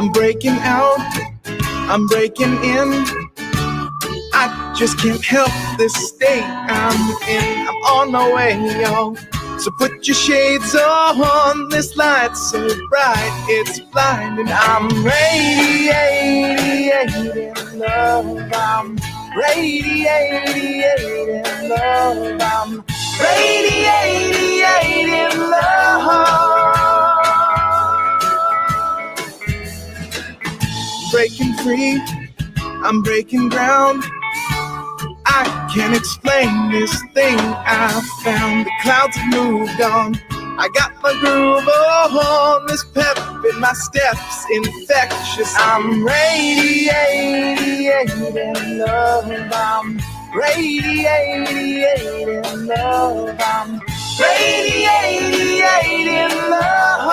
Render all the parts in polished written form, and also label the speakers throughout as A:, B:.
A: I'm breaking out, I'm breaking in. I just can't help this state I'm in. I'm on my way, y'all. So put your shades on, this light's so bright, it's blinding. I'm radiating love, I'm radiating love, I'm radiating love. Breaking free, I'm breaking ground. I can't explain this thing I found. The clouds have moved on. I got my groove on. This pep in my steps infectious. I'm radiating love. I'm radiating love. I'm radiating love.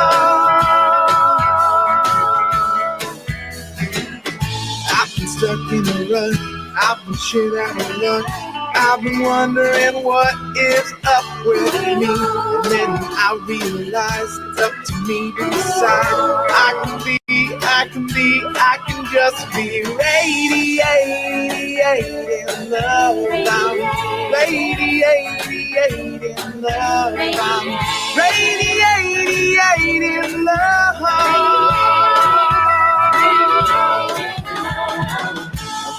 A: I've been stuck in a rut. I've been shit out of luck. I've been wondering what is up with me. And then I realized it's up to me to decide. I can just be radiating love. I'm radiating love. I'm radiating love.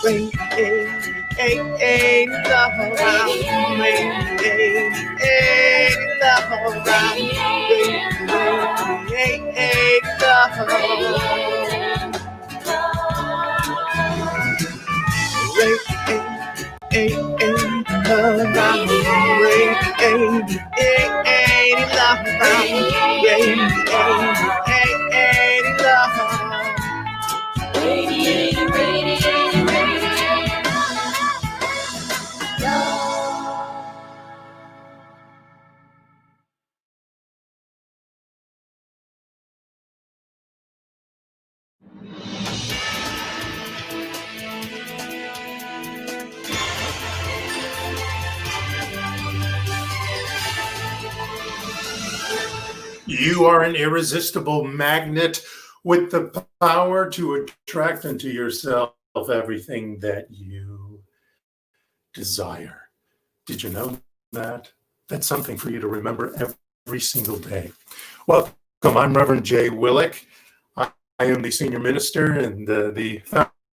A: Radiating love, I'm radiating love, I'm radiating love. Radiating love, I'm radiating love, I'm radiating love. Radiating, radiating, radiating love.
B: You are an irresistible magnet with the power to attract into yourself everything that you desire. Did you know that? That's something for you to remember every single day. Welcome. I'm Reverend Jay Willick. I am the senior minister and the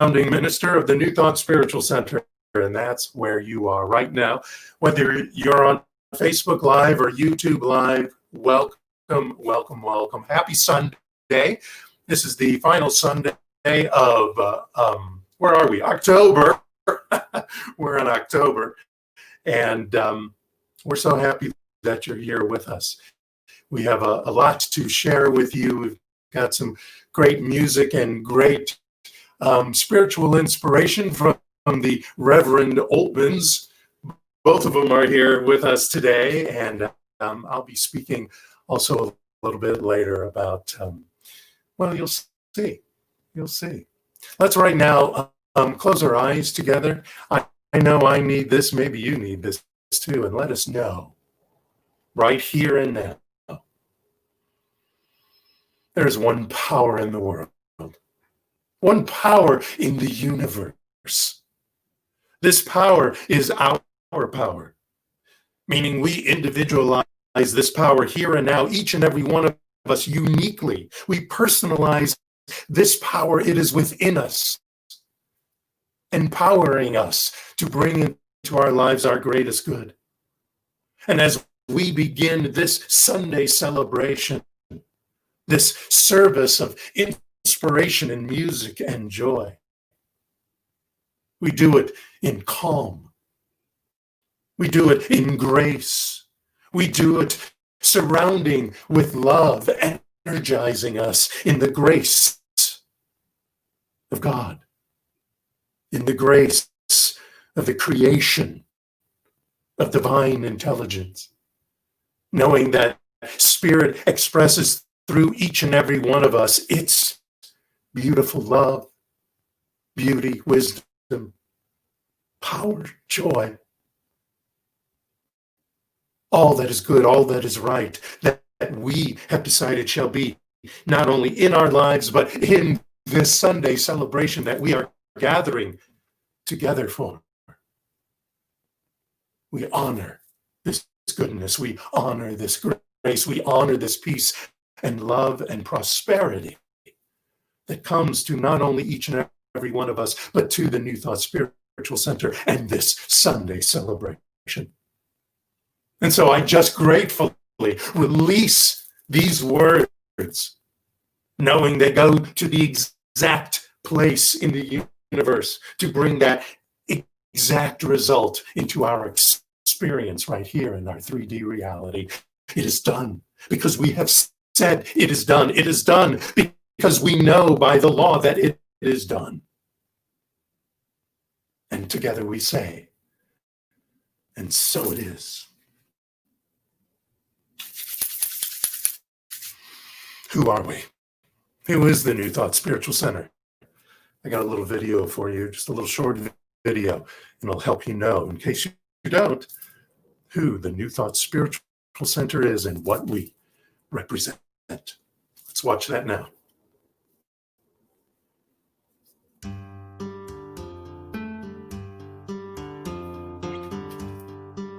B: founding minister of the New Thought Spiritual Center, and that's where you are right now. Whether you're on Facebook Live or YouTube Live, welcome. Welcome. Happy Sunday. This is the final Sunday of, where are we? October. We're in October. And we're so happy that you're here with us. We have a lot to share with you. We've got some great music and great spiritual inspiration from the Reverend Oltmans. Both of them are here with us today. And I'll be speaking also a little bit later about, well, you'll see. Let's right now close our eyes together. I know I need this. Maybe you need this too. And let us know right here and now. There is one power in the world. One power in the universe. This power is our power, meaning we individualize this power here and now, each and every one of us uniquely. We personalize this power. It is within us, empowering us to bring into our lives our greatest good. And as we begin this Sunday celebration, this service of inspiration and music and joy, we do it in calm. We do it in grace. We do it surrounding with love, energizing us in the grace of God, in the grace of the creation of divine intelligence, knowing that Spirit expresses through each and every one of us its beautiful love, beauty, wisdom, power, joy. All that is good, all that is right, that we have decided shall be not only in our lives, but in this Sunday celebration that we are gathering together for. We honor this goodness. We honor this grace. We honor this peace and love and prosperity that comes to not only each and every one of us, but to the New Thought Spiritual Center and this Sunday celebration. And so I just gratefully release these words, knowing they go to the exact place in the universe to bring that exact result into our experience right here in our 3D reality. It is done because we have said it is done. It is done because we know by the law that it is done. And together we say, and so it is. Who are we? Who is the New Thought Spiritual Center? I got a little video for you, just a little short video, and it'll help you know, in case you don't, who the New Thought Spiritual Center is and what we represent. Let's watch that now.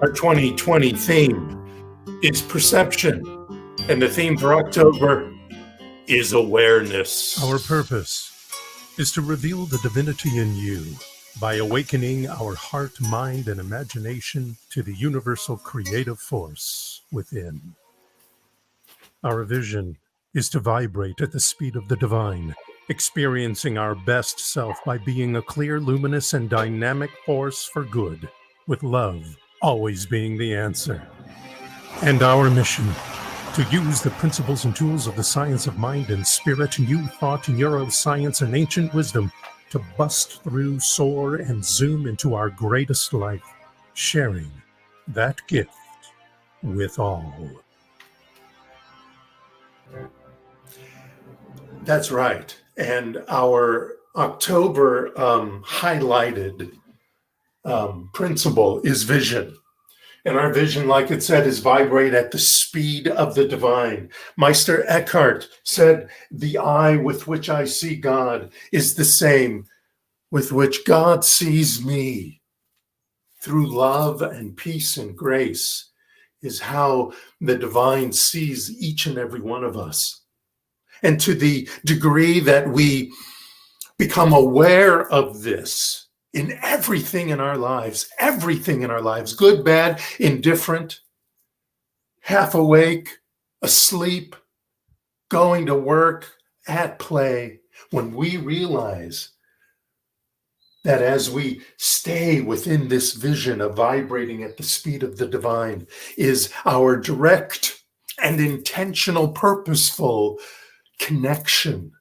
B: Our 2020 theme is perception, and the theme for October is awareness.
C: Our purpose is to reveal the divinity in you by awakening our heart, mind, and imagination to the universal creative force within. Our vision is to vibrate at the speed of the divine, experiencing our best self by being a clear, luminous, and dynamic force for good, with love always being the answer. And our mission, to use the principles and tools of the science of mind and spirit, new thought, neuroscience, and ancient wisdom to bust through, soar, and zoom into our greatest life, sharing that gift with all.
B: That's right. And our October highlighted principle is vision. And our vision, like it said, is vibrate at the speed of the divine. Meister Eckhart said, the eye with which I see God is the same with which God sees me. Through love and peace and grace is how the divine sees each and every one of us. And to the degree that we become aware of this, in everything in our lives, good, bad, indifferent, half awake, asleep, going to work, at play, when we realize that as we stay within this vision of vibrating at the speed of the divine is our direct and intentional, purposeful connection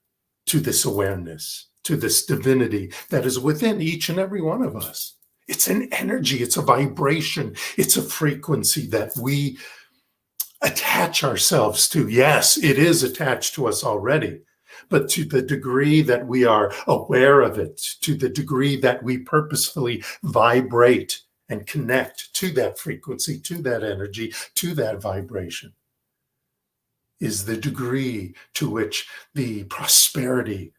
B: to this awareness, to this divinity that is within each and every one of us. It's an energy, it's a vibration, it's a frequency that we attach ourselves to. Yes, it is attached to us already, but to the degree that we are aware of it, to the degree that we purposefully vibrate and connect to that frequency, to that energy, to that vibration, is the degree to which the prosperity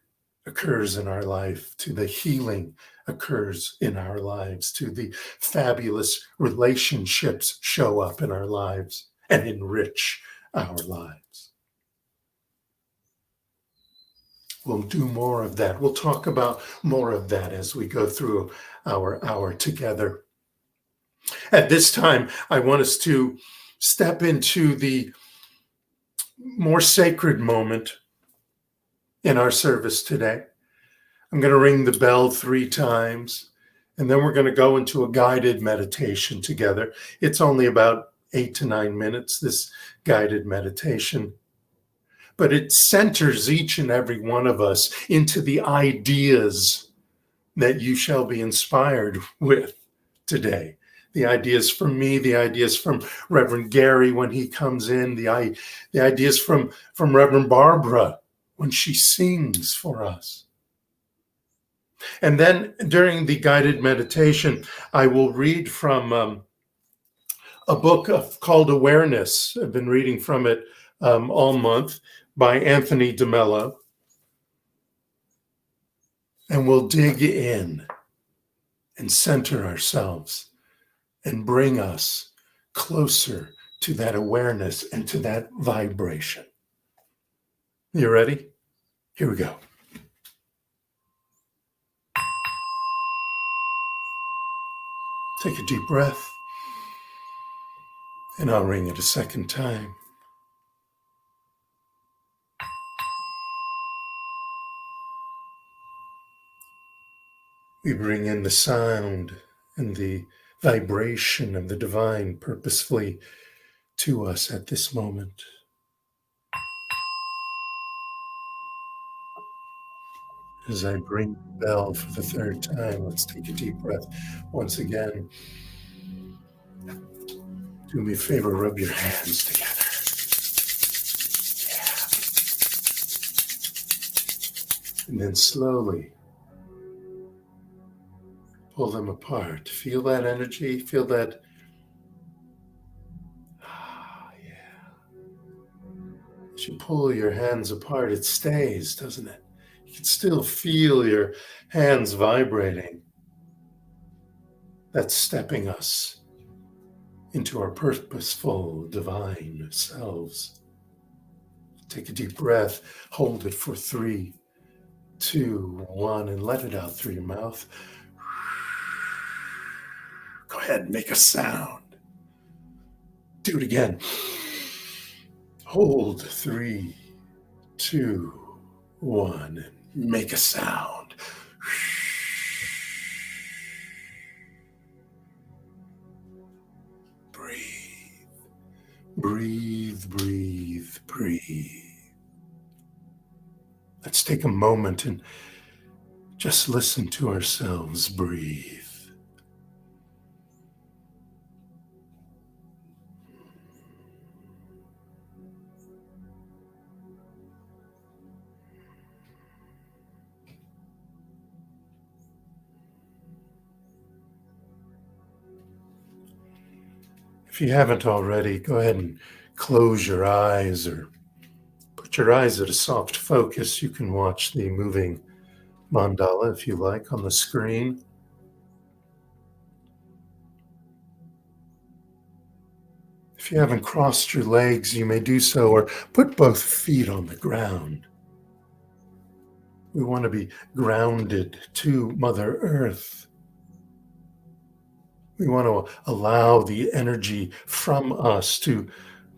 B: occurs in our life, to the healing occurs in our lives, to the fabulous relationships show up in our lives and enrich our lives. We'll do more of that. We'll talk about more of that as we go through our hour together. At this time, I want us to step into the more sacred moment in our service today. I'm going to ring the bell 3 times, and then we're going to go into a guided meditation together. It's only about 8 to 9 minutes, this guided meditation, but it centers each and every one of us into the ideas that you shall be inspired with today. The ideas from me, the ideas from Reverend Gary when he comes in, the ideas from Reverend Barbara when she sings for us. And then during the guided meditation, I will read from a book called Awareness. I've been reading from it all month by Anthony DeMello. And we'll dig in and center ourselves and bring us closer to that awareness and to that vibration. You ready? Here we go. Take a deep breath, and I'll ring it a second time. We bring in the sound and the vibration of the divine purposefully to us at this moment. As I bring the bell for the third time, let's take a deep breath once again. Do me a favor, rub your hands together. Yeah. And then slowly pull them apart. Feel that energy, feel that. Yeah. As you pull your hands apart, it stays, doesn't it? You can still feel your hands vibrating. That's stepping us into our purposeful divine selves. Take a deep breath, hold it for 3, 2, 1, and let it out through your mouth. Go ahead and make a sound. Do it again. Hold 3, 2, 1, and make a sound. Breathe, breathe, breathe. Let's take a moment and just listen to ourselves breathe. If you haven't already, go ahead and close your eyes or put your eyes at a soft focus. You can watch the moving mandala, if you like, on the screen. If you haven't crossed your legs, you may do so, or put both feet on the ground. We want to be grounded to Mother Earth. We want to allow the energy from us to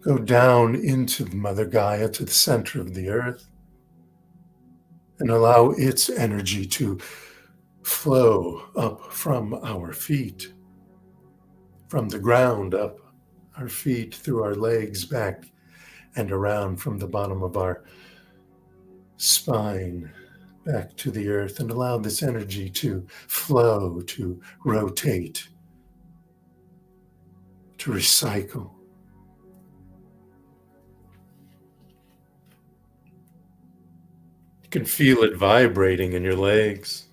B: go down into Mother Gaia, to the center of the earth, and allow its energy to flow up from our feet, from the ground up our feet, through our legs, back and around from the bottom of our spine, back to the earth, and allow this energy to flow, to rotate, to recycle. You can feel it vibrating in your legs.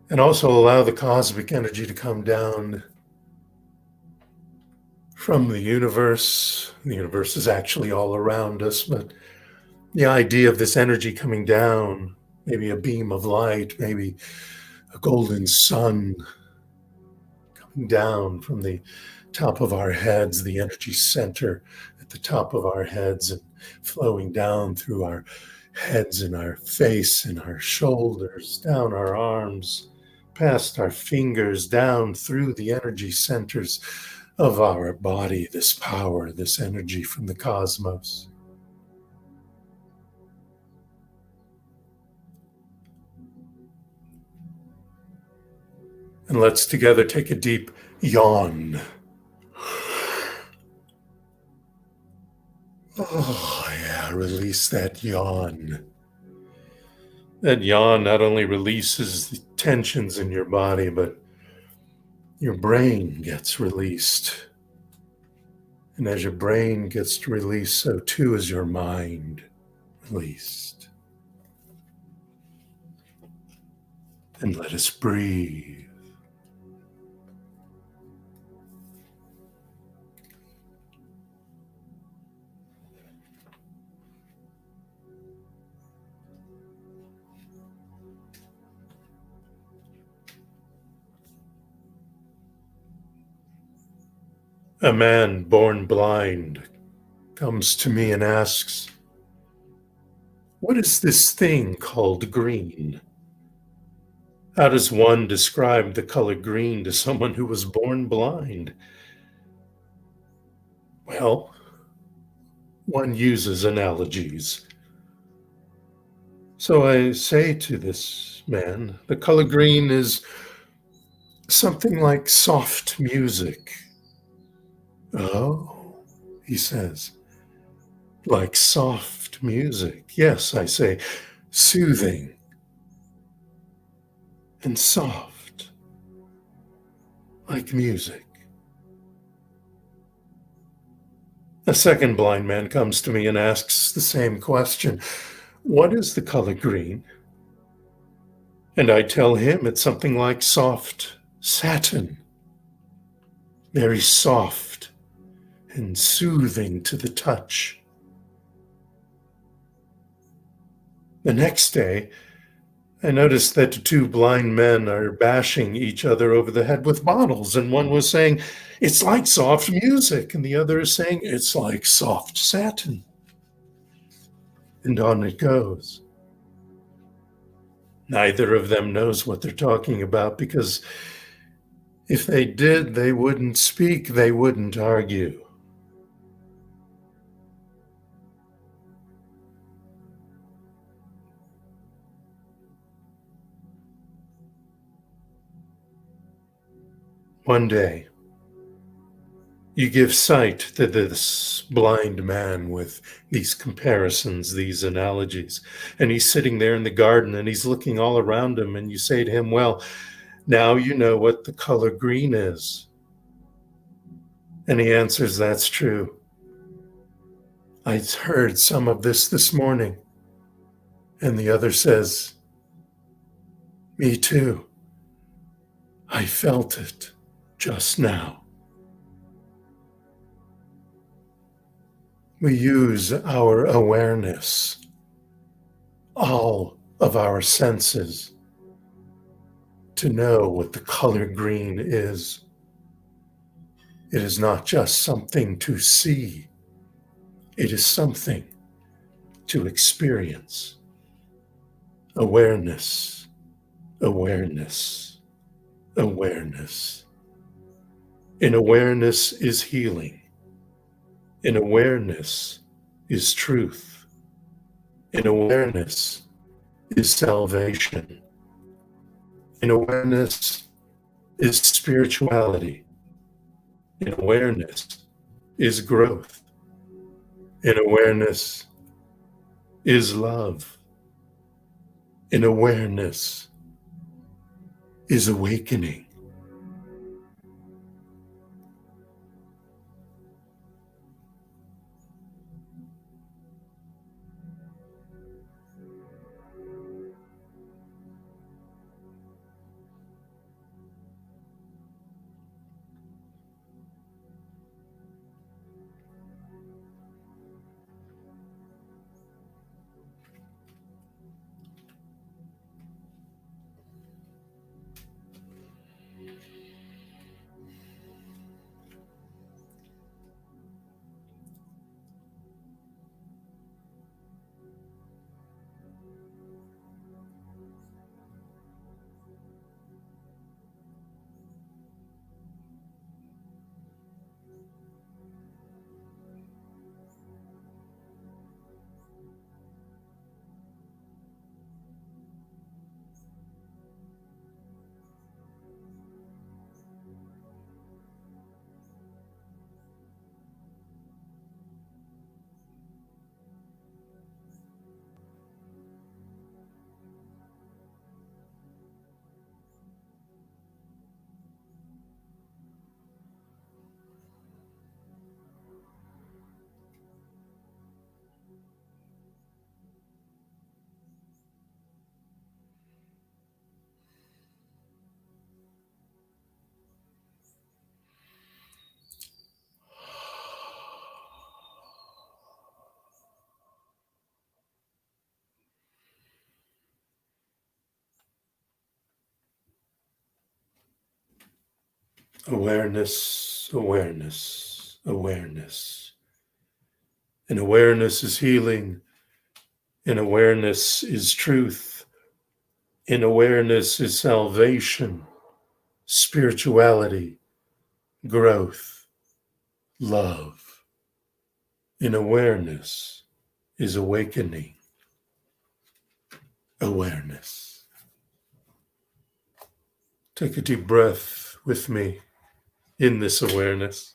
B: And also allow the cosmic energy to come down from the universe. The universe is actually all around us, but the idea of this energy coming down, maybe a beam of light, maybe a golden sun coming down from the top of our heads, the energy center at the top of our heads, and flowing down through our heads and our face and our shoulders, down our arms, past our fingers, down through the energy centers of our body, this power, this energy from the cosmos. And let's together take a deep yawn. Oh, yeah, release that yawn. That yawn not only releases the tensions in your body, but your brain gets released. And as your brain gets released, so too is your mind released. And let us breathe.
C: A man born blind comes to me and asks, "What is this thing called green?" How does one describe the color green to someone who was born blind? Well, one uses analogies. So I say to this man, the color green is something like soft music. Oh, he says, like soft music. Yes, I say, soothing and soft, like music. A second blind man comes to me and asks the same question. What is the color green? And I tell him it's something like soft satin, very soft and soothing to the touch. The next day, I noticed that the two blind men are bashing each other over the head with bottles, and one was saying, "It's like soft music," and the other is saying, "It's like soft satin." And on it goes. Neither of them knows what they're talking about, because if they did, they wouldn't speak, they wouldn't argue. One day, you give sight to this blind man with these comparisons, these analogies, and he's sitting there in the garden and he's looking all around him, and you say to him, "Well, now you know what the color green is." And he answers, "That's true. I heard some of this morning." And the other says, "Me too. I felt it just now." We use our awareness, all of our senses, to know what the color green is. It is not just something to see. It is something to experience. Awareness, awareness, awareness. In awareness is healing. In awareness is truth. In awareness is salvation. In awareness is spirituality. In awareness is growth. In awareness is love. In awareness is awakening. Awareness, awareness.
B: awareness. And awareness is healing. And awareness is truth. And awareness is salvation, spirituality, growth, love. And awareness is awakening. Awareness. Take a deep breath with me in this awareness.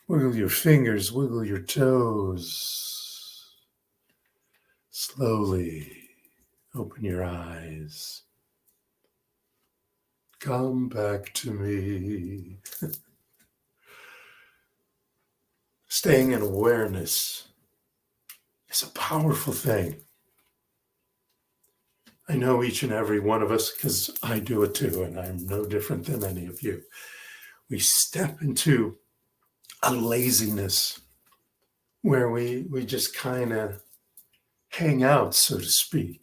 B: Wiggle your fingers, wiggle your toes. Slowly open your eyes. Come back to me. Staying in awareness is a powerful thing. I know each and every one of us, because I do it too, and I'm no different than any of you. We step into a laziness where we just kind of hang out, so to speak.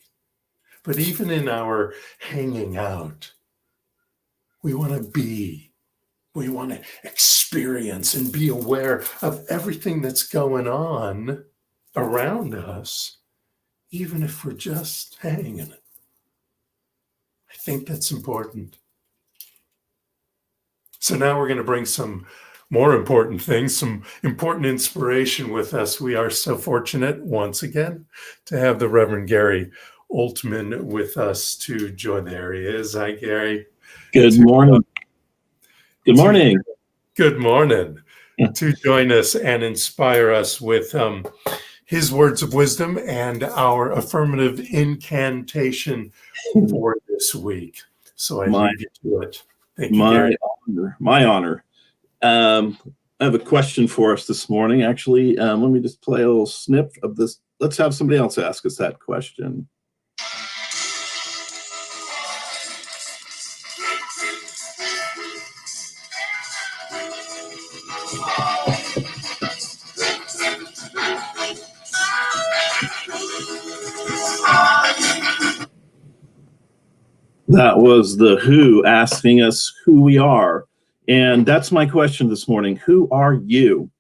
B: But even in our hanging out, we want to be, we want to experience and be aware of everything that's going on around us, even if we're just hanging in it. I think that's important. So now we're going to bring some more important things, some important inspiration with us. We are so fortunate once again to have the Reverend Gary Altman with us to join. There he is. Hi, Gary.
D: Good morning. Good morning.
B: Good morning. To join us and inspire us with his words of wisdom and our affirmative incantation for this week. So I leave you to it. Thank you, Gary.
D: My honor. I have a question for us this morning. Actually, let me just play a little snip of this. Let's have somebody else ask us that question. That was the Who asking us who we are. And that's my question this morning. Who are you?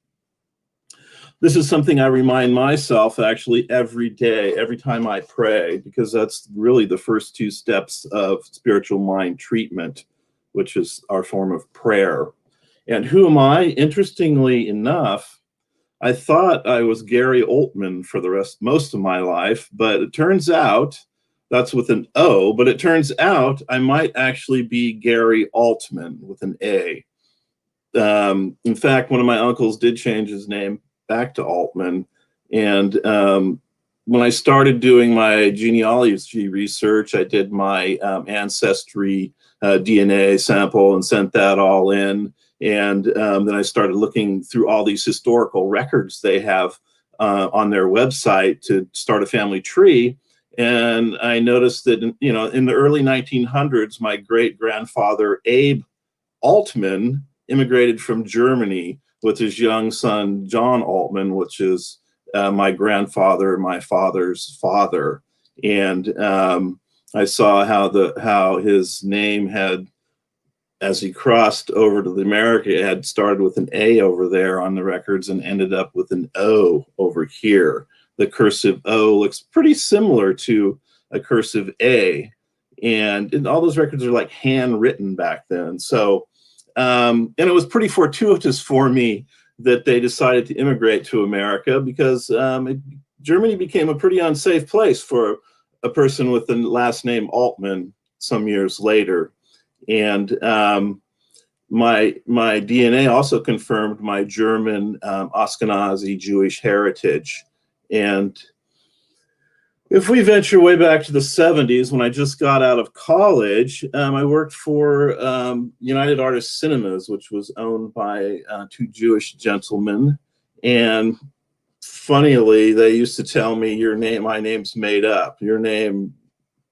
D: This is something I remind myself actually every day, every time I pray, because that's really the first two steps of spiritual mind treatment, which is our form of prayer. And who am I? Interestingly enough, I thought I was Gary Altman for most of my life, but it turns out that's with an O, but it turns out I might actually be Gary Altman with an A. In fact, one of my uncles did change his name back to Altman. And when I started doing my genealogy research, I did my ancestry DNA sample and sent that all in. And then I started looking through all these historical records they have on their website to start a family tree. And I noticed that, in the early 1900s, my great-grandfather, Abe Altman, immigrated from Germany with his young son, John Altman, which is my grandfather, my father's father. And I saw how his name had, as he crossed over to America, it had started with an A over there on the records and ended up with an O over here. The cursive O looks pretty similar to a cursive A. And all those records are like handwritten back then. So, and it was pretty fortuitous for me that they decided to immigrate to America, because Germany became a pretty unsafe place for a person with the last name Altman some years later. And my DNA also confirmed my German Ashkenazi Jewish heritage. And if we venture way back to the 70s, when I just got out of college, I worked for United Artists Cinemas, which was owned by two Jewish gentlemen. And funnily, they used to tell me, my name's made up. Your name,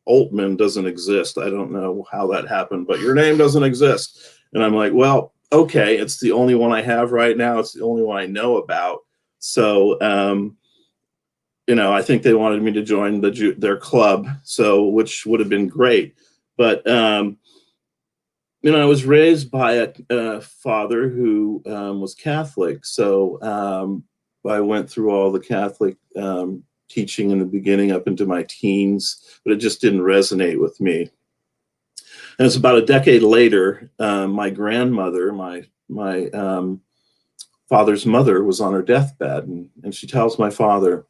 D: Altman, doesn't exist. I don't know how that happened, but your name doesn't exist. And I'm like, well, okay, it's the only one I have right now. It's the only one I know about. So, I think they wanted me to join their club, which would have been great. But I was raised by a father who was Catholic, so I went through all the Catholic teaching in the beginning up into my teens, but it just didn't resonate with me. And it's about a decade later, my grandmother, my father's mother, was on her deathbed, and she tells my father,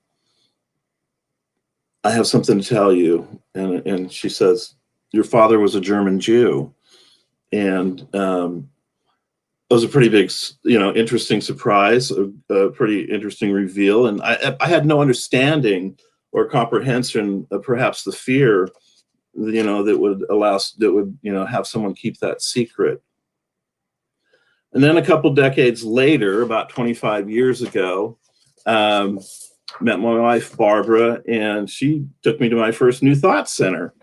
D: "I have something to tell you." And she says, "Your father was a German Jew." And it was a pretty big, interesting surprise, a pretty interesting reveal. And I had no understanding or comprehension of perhaps the fear, that would have someone keep that secret. And then a couple decades later, about 25 years ago, met my wife, Barbara, and she took me to my first New Thought Center.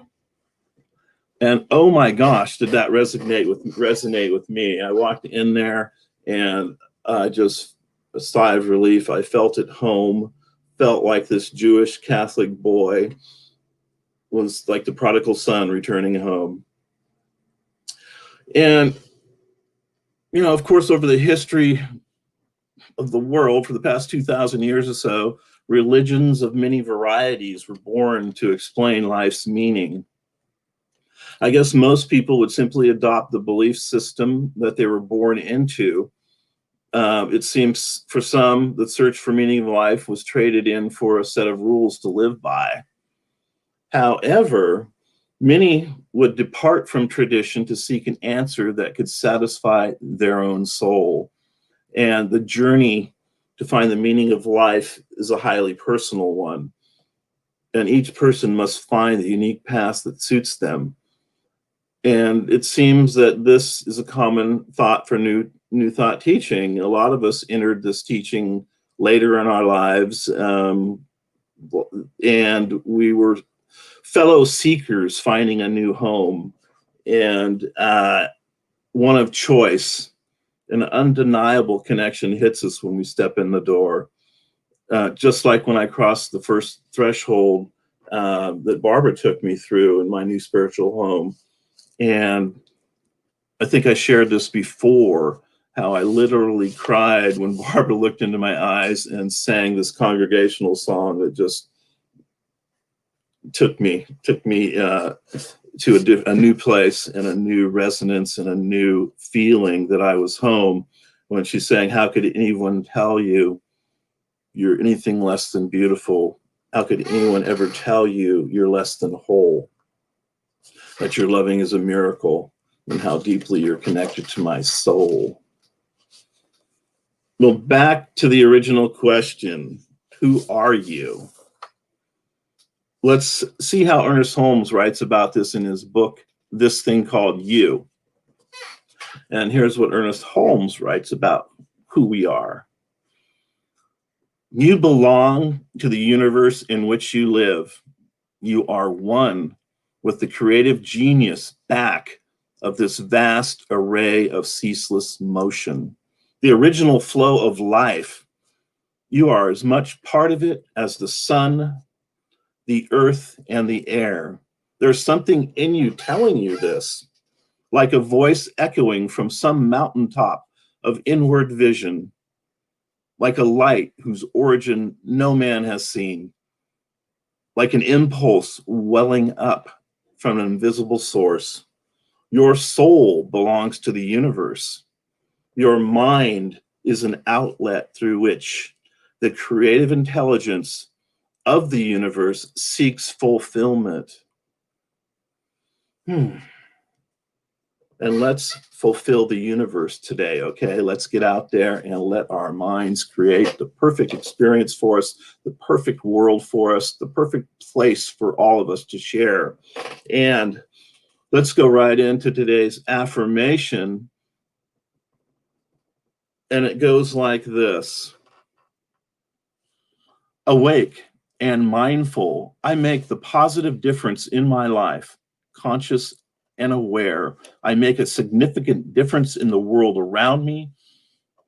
D: And oh my gosh, did that resonate with me. I walked in there and just a sigh of relief. I felt at home, felt like this Jewish Catholic boy was like the prodigal son returning home. And, of course, over the history of the world for the past 2,000 years or so, religions of many varieties were born to explain life's meaning. I guess most people would simply adopt the belief system that they were born into. It seems for some, the search for meaning of life was traded in for a set of rules to live by. However, many would depart from tradition to seek an answer that could satisfy their own soul. And the journey to find the meaning of life is a highly personal one. And each person must find the unique path that suits them. And it seems that this is a common thought for new thought teaching. A lot of us entered this teaching later in our lives, and we were fellow seekers finding a new home, and one of choice. An undeniable connection hits us when we step in the door. Just like when I crossed the first threshold that Barbara took me through in my new spiritual home. And I think I shared this before, how I literally cried when Barbara looked into my eyes and sang this congregational song that just took me to a new place and a new resonance and a new feeling that I was home, when she sang, "How could anyone tell you you're anything less than beautiful? How could anyone ever tell you you're less than whole? That your loving is a miracle, and how deeply you're connected to my soul." Well, back to the original question, who are you? Let's see how Ernest Holmes writes about this in his book, This Thing Called You. And here's what Ernest Holmes writes about who we are. You belong to the universe in which you live. You are one with the creative genius back of this vast array of ceaseless motion, the original flow of life. You are as much part of it as the sun, the earth, and the air. There's something in you telling you this, like a voice echoing from some mountaintop of inward vision, like a light whose origin no man has seen, like an impulse welling up from an invisible source. Your soul belongs to the universe. Your mind is an outlet through which the creative intelligence of the universe seeks fulfillment. And let's fulfill the universe today, okay? Let's get out there and let our minds create the perfect experience for us, the perfect world for us, the perfect place for all of us to share. And let's go right into today's affirmation. And it goes like this. Awake and mindful, I make the positive difference in my life, conscious and aware. I make a significant difference in the world around me.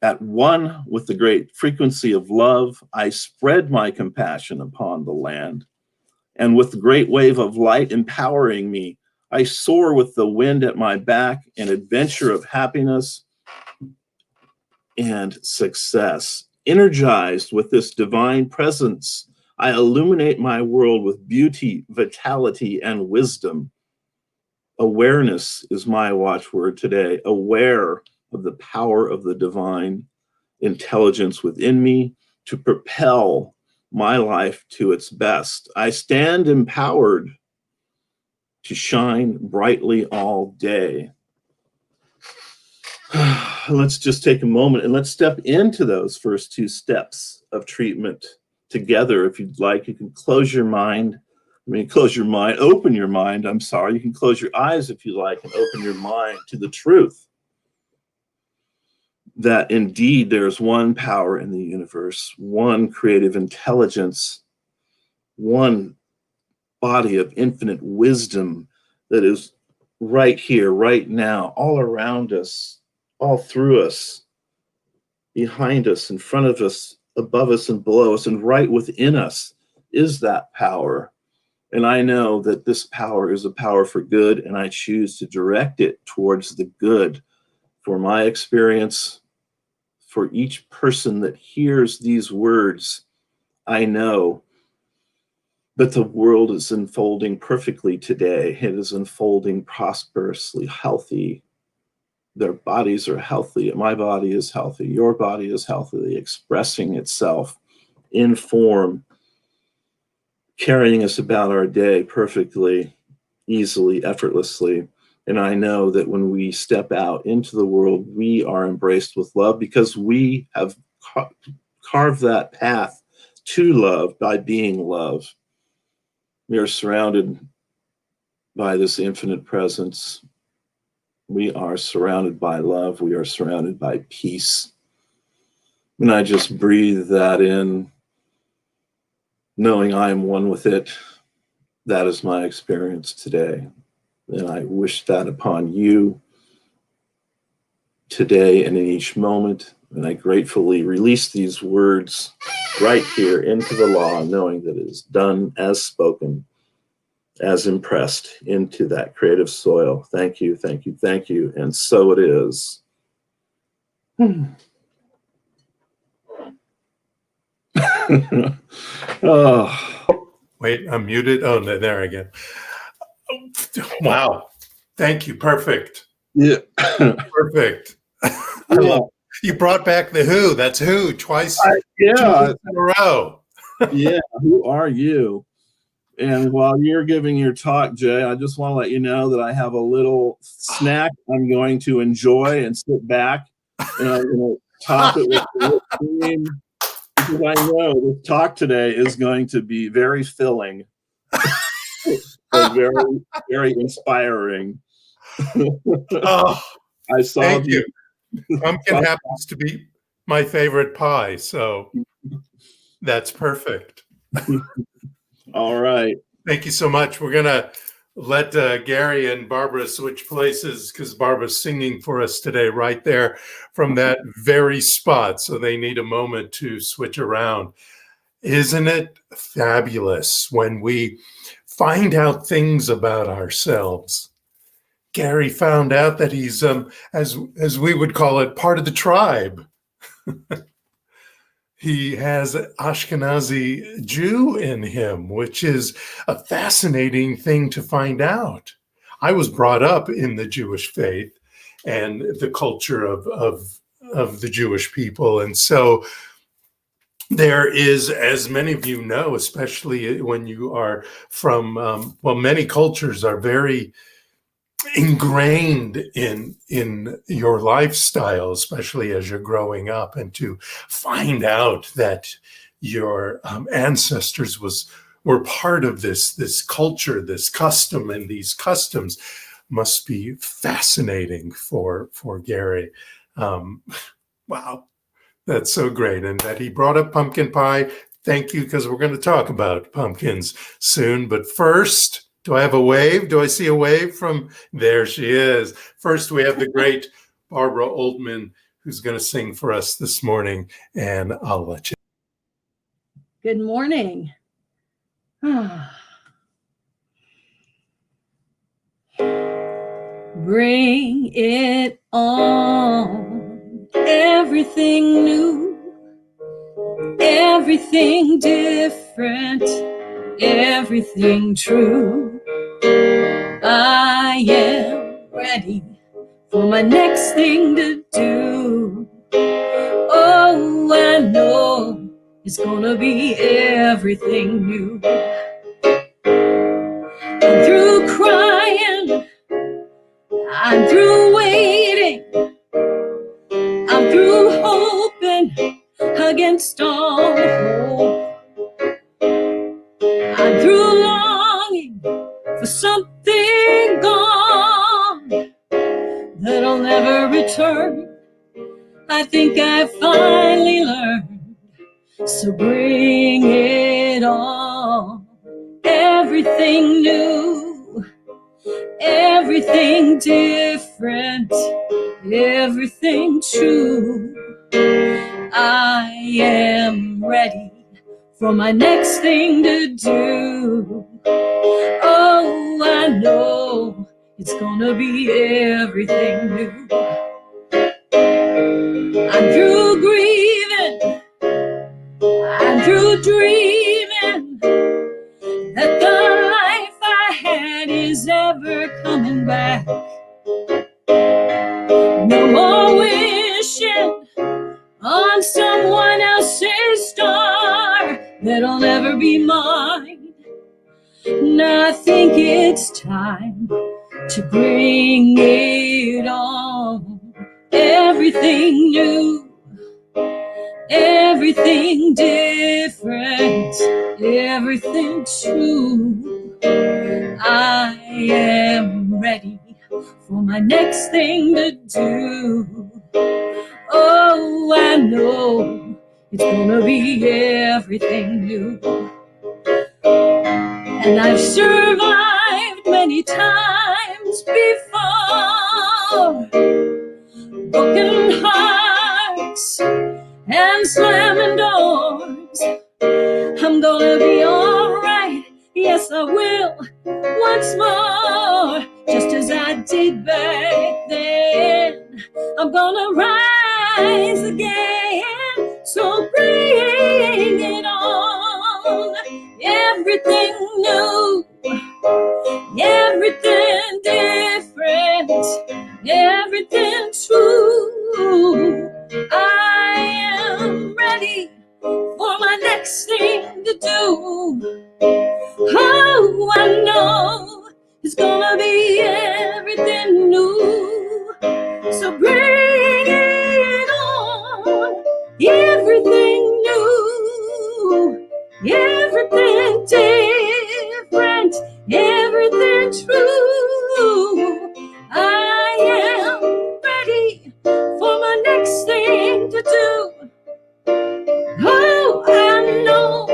D: At one with the great frequency of love, I spread my compassion upon the land. And with the great wave of light empowering me, I soar with the wind at my back, an adventure of happiness and success. Energized with this divine presence, I illuminate my world with beauty, vitality, and wisdom. Awareness is my watchword today. Aware of the power of the divine intelligence within me to propel my life to its best. I stand empowered to shine brightly all day. Let's just take a moment and let's step into those first two steps of treatment together. If you'd like, you can close your mind. Open your mind. I'm sorry. You can close your eyes if you like and open your mind to the truth that indeed there's one power in the universe, one creative intelligence, one body of infinite wisdom that is right here, right now, all around us, all through us, behind us, in front of us, above us and below us, and right within us is that power. And I know that this power is a power for good, and I choose to direct it towards the good for my experience, for each person that hears these words. I know that the world is unfolding perfectly today. It is unfolding prosperously, healthy. Their bodies are healthy. My body is healthy. Your body is healthy, expressing itself in form, carrying us about our day perfectly, easily, effortlessly. And I know that when we step out into the world, we are embraced with love because we have carved that path to love by being love. We are surrounded by this infinite presence. We are surrounded by love. We are surrounded by peace. And I just breathe that in, knowing I am one with it. That is my experience today. And I wish that upon you today and in each moment. And I gratefully release these words right here into the law, knowing that it is done as spoken, as impressed into that creative soil. Thank you, thank you, thank you. And so it is.
B: Oh. Wait, I'm muted. Oh, no, there again. Wow. Thank you. Perfect.
D: Yeah.
B: Perfect. I love you brought back the who. That's who twice.
D: Yeah.
B: 2 weeks in a row.
D: Yeah. Who are you? And while you're giving your talk, Jay, I just want to let you know that I have a little snack I'm going to enjoy and sit back, and I'm going to top it with whipped cream because I know this talk today is going to be very filling and very, very inspiring.
B: Oh,
D: I saw
B: thank you. Pumpkin happens to be my favorite pie, so that's perfect.
D: All right.
B: Thank you so much. We're going to let Gary and Barbara switch places because Barbara's singing for us today right there from that very spot. So they need a moment to switch around. Isn't it fabulous when we find out things about ourselves? Gary found out that he's, as we would call it, part of the tribe. He has Ashkenazi Jew in him, which is a fascinating thing to find out. I was brought up in the Jewish faith and the culture of the Jewish people. And so there is, as many of you know, especially when you are from, many cultures are very ingrained in your lifestyle, especially as you're growing up, and to find out that your ancestors were part of this culture, this custom, and these customs must be fascinating for Gary. Wow, that's so great. And that he brought up pumpkin pie. Thank you, because we're going to talk about pumpkins soon. But first, do I have a wave? Do I see a wave from there? She is. First, we have the great Barbara Oldman, who's going to sing for us this morning, and I'll let you.
E: Good morning. Bring it on. Everything new, everything different, everything true. I am ready for my next thing to do. Oh, I know it's gonna be everything new. I'm through crying, I'm through waiting, I'm through hoping against all hope. I'm through longing for something gone that'll never return. I think I finally learned. So bring it on. Everything new, everything different, everything true. I am ready for my next thing to do. Oh, I know it's gonna be everything new. I'm through grieving, I'm through dreaming that the life I had is ever coming back. No more wishing on someone else's star that'll never be mine. Now I think it's time to bring it on. Everything new, everything different, everything true. I am ready for my next thing to do. Oh, I know it's gonna be everything new. And I've survived many times before, broken hearts and slamming doors. I'm gonna be alright, yes I will, once more, just as I did back then. I'm gonna rise again, so bring it on. Everything new, everything different, everything true. I am ready for my next thing to do. Oh, I know it's gonna be everything new. So bring it on. Everything new, everything different, everything true. I am ready for my next thing to do. Oh, I know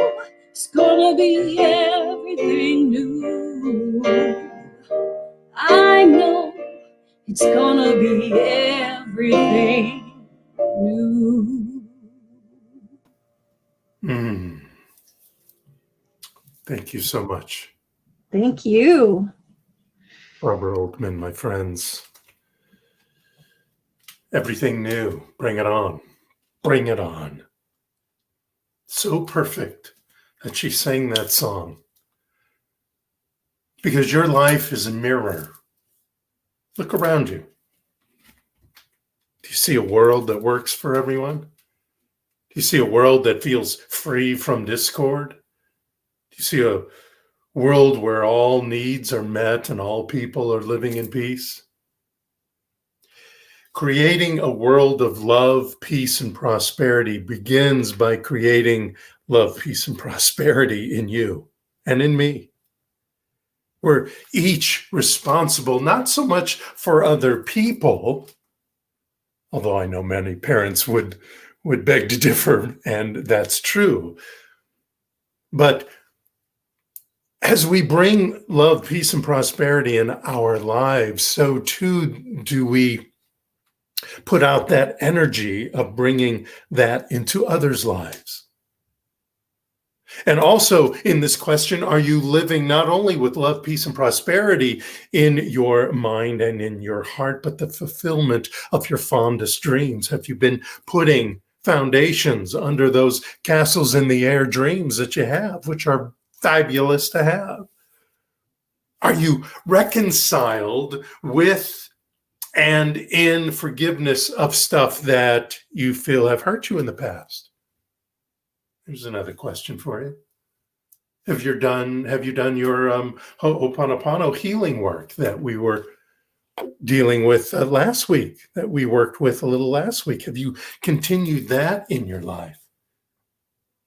E: it's gonna be everything new. I know it's gonna be everything new.
B: Thank you so much,
E: Thank you.
B: Barbara Oakman, my friends. Everything new. Bring it on. Bring it on. So perfect that she sang that song. Because your life is a mirror. Look around you. Do you see a world that works for everyone? Do you see a world that feels free from discord? Do you see a world where all needs are met and all people are living in peace? Creating a world of love, peace, and prosperity begins by creating love, peace, and prosperity in you and in me. We're each responsible, not so much for other people, although I know many parents would beg to differ, and that's true. But as we bring love, peace, and prosperity in our lives, so too do we put out that energy of bringing that into others' lives. And also in this question, are you living not only with love, peace, and prosperity in your mind and in your heart, but the fulfillment of your fondest dreams? Have you been putting foundations under those castles in the air dreams that you have, which are fabulous to have? Are you reconciled with and in forgiveness of stuff that you feel have hurt you in the past? Here's another question for you. Have you done your Ho'oponopono healing work that we were dealing with last week, that we worked with a little last week? Have you continued that in your life?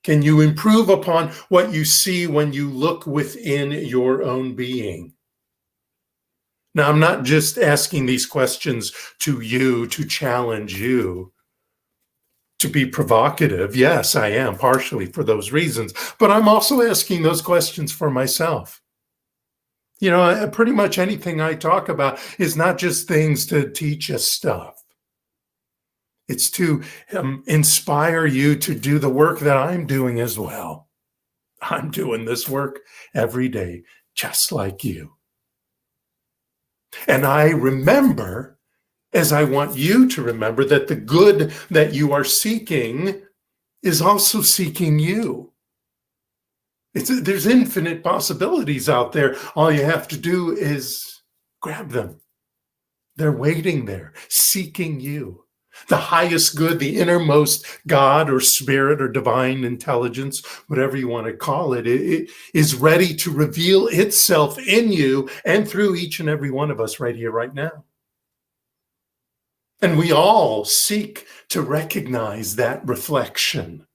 B: Can you improve upon what you see when you look within your own being? Now, I'm not just asking these questions to you to challenge you, to be provocative. Yes, I am, partially for those reasons, but I'm also asking those questions for myself. You know, pretty much anything I talk about is not just things to teach us stuff. It's to inspire you to do the work that I'm doing as well. I'm doing this work every day, just like you. And I remember, as I want you to remember, that the good that you are seeking is also seeking you. There's infinite possibilities out there. All you have to do is grab them. They're waiting there, seeking you. The highest good, the innermost God or spirit or divine intelligence, whatever you want to call it, it is ready to reveal itself in you and through each and every one of us right here, right now. And we all seek to recognize that reflection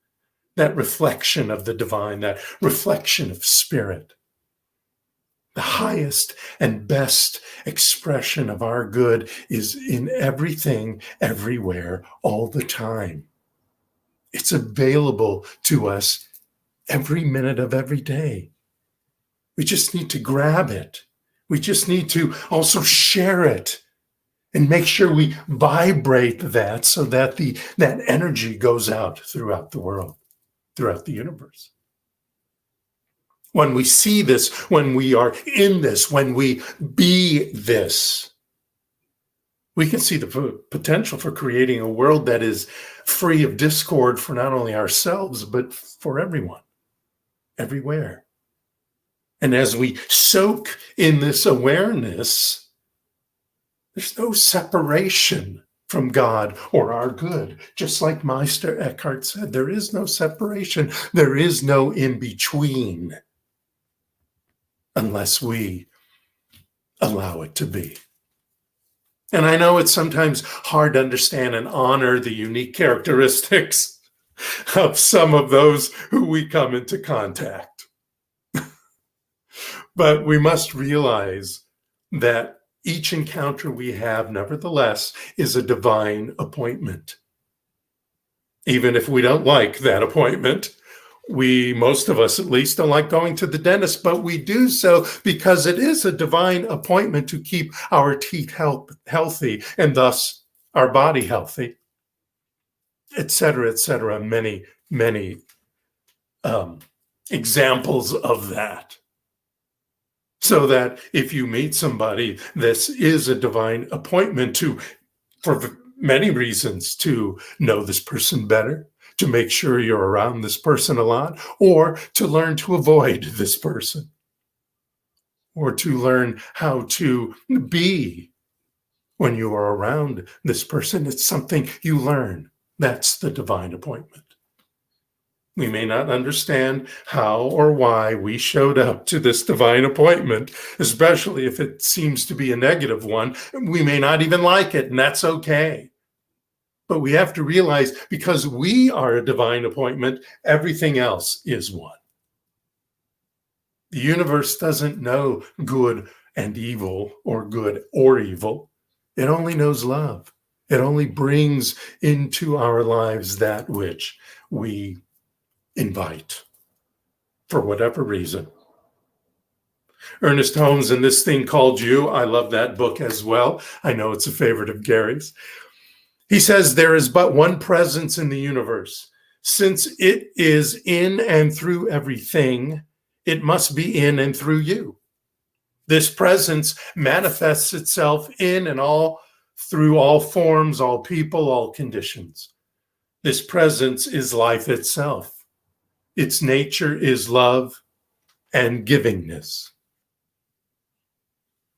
B: of the divine, that reflection of spirit. The highest and best expression of our good is in everything, everywhere, all the time. It's available to us every minute of every day. We just need to grab it. We just need to also share it. And make sure we vibrate that so that that energy goes out throughout the world, throughout the universe. When we see this, when we are in this, when we be this, we can see the potential for creating a world that is free of discord for not only ourselves, but for everyone, everywhere. And as we soak in this awareness, there's no separation from God or our good. Just like Meister Eckhart said, there is no separation. There is no in-between unless we allow it to be. And I know it's sometimes hard to understand and honor the unique characteristics of some of those who we come into contact. But we must realize that each encounter we have, nevertheless, is a divine appointment. Even if we don't like that appointment, most of us at least, don't like going to the dentist, but we do so because it is a divine appointment to keep our teeth healthy and thus our body healthy, et cetera, many, many examples of that. So that if you meet somebody, this is a divine appointment for many reasons, to know this person better, to make sure you're around this person a lot, or to learn to avoid this person, or to learn how to be when you are around this person. It's something you learn. That's the divine appointment. We may not understand how or why we showed up to this divine appointment, especially if it seems to be a negative one. We may not even like it, and that's okay. But we have to realize, because we are a divine appointment, everything else is one. The universe doesn't know good and evil, or good or evil. It only knows love. It only brings into our lives that which we invite, for whatever reason. Ernest Holmes in This Thing Called You, I love that book as well. I know it's a favorite of Gary's. He says, there is but one presence in the universe, Since it is in and through everything, it must be in and through you. This presence manifests itself in and all through all forms, all people, all conditions. This presence is life itself. Its nature is love and givingness.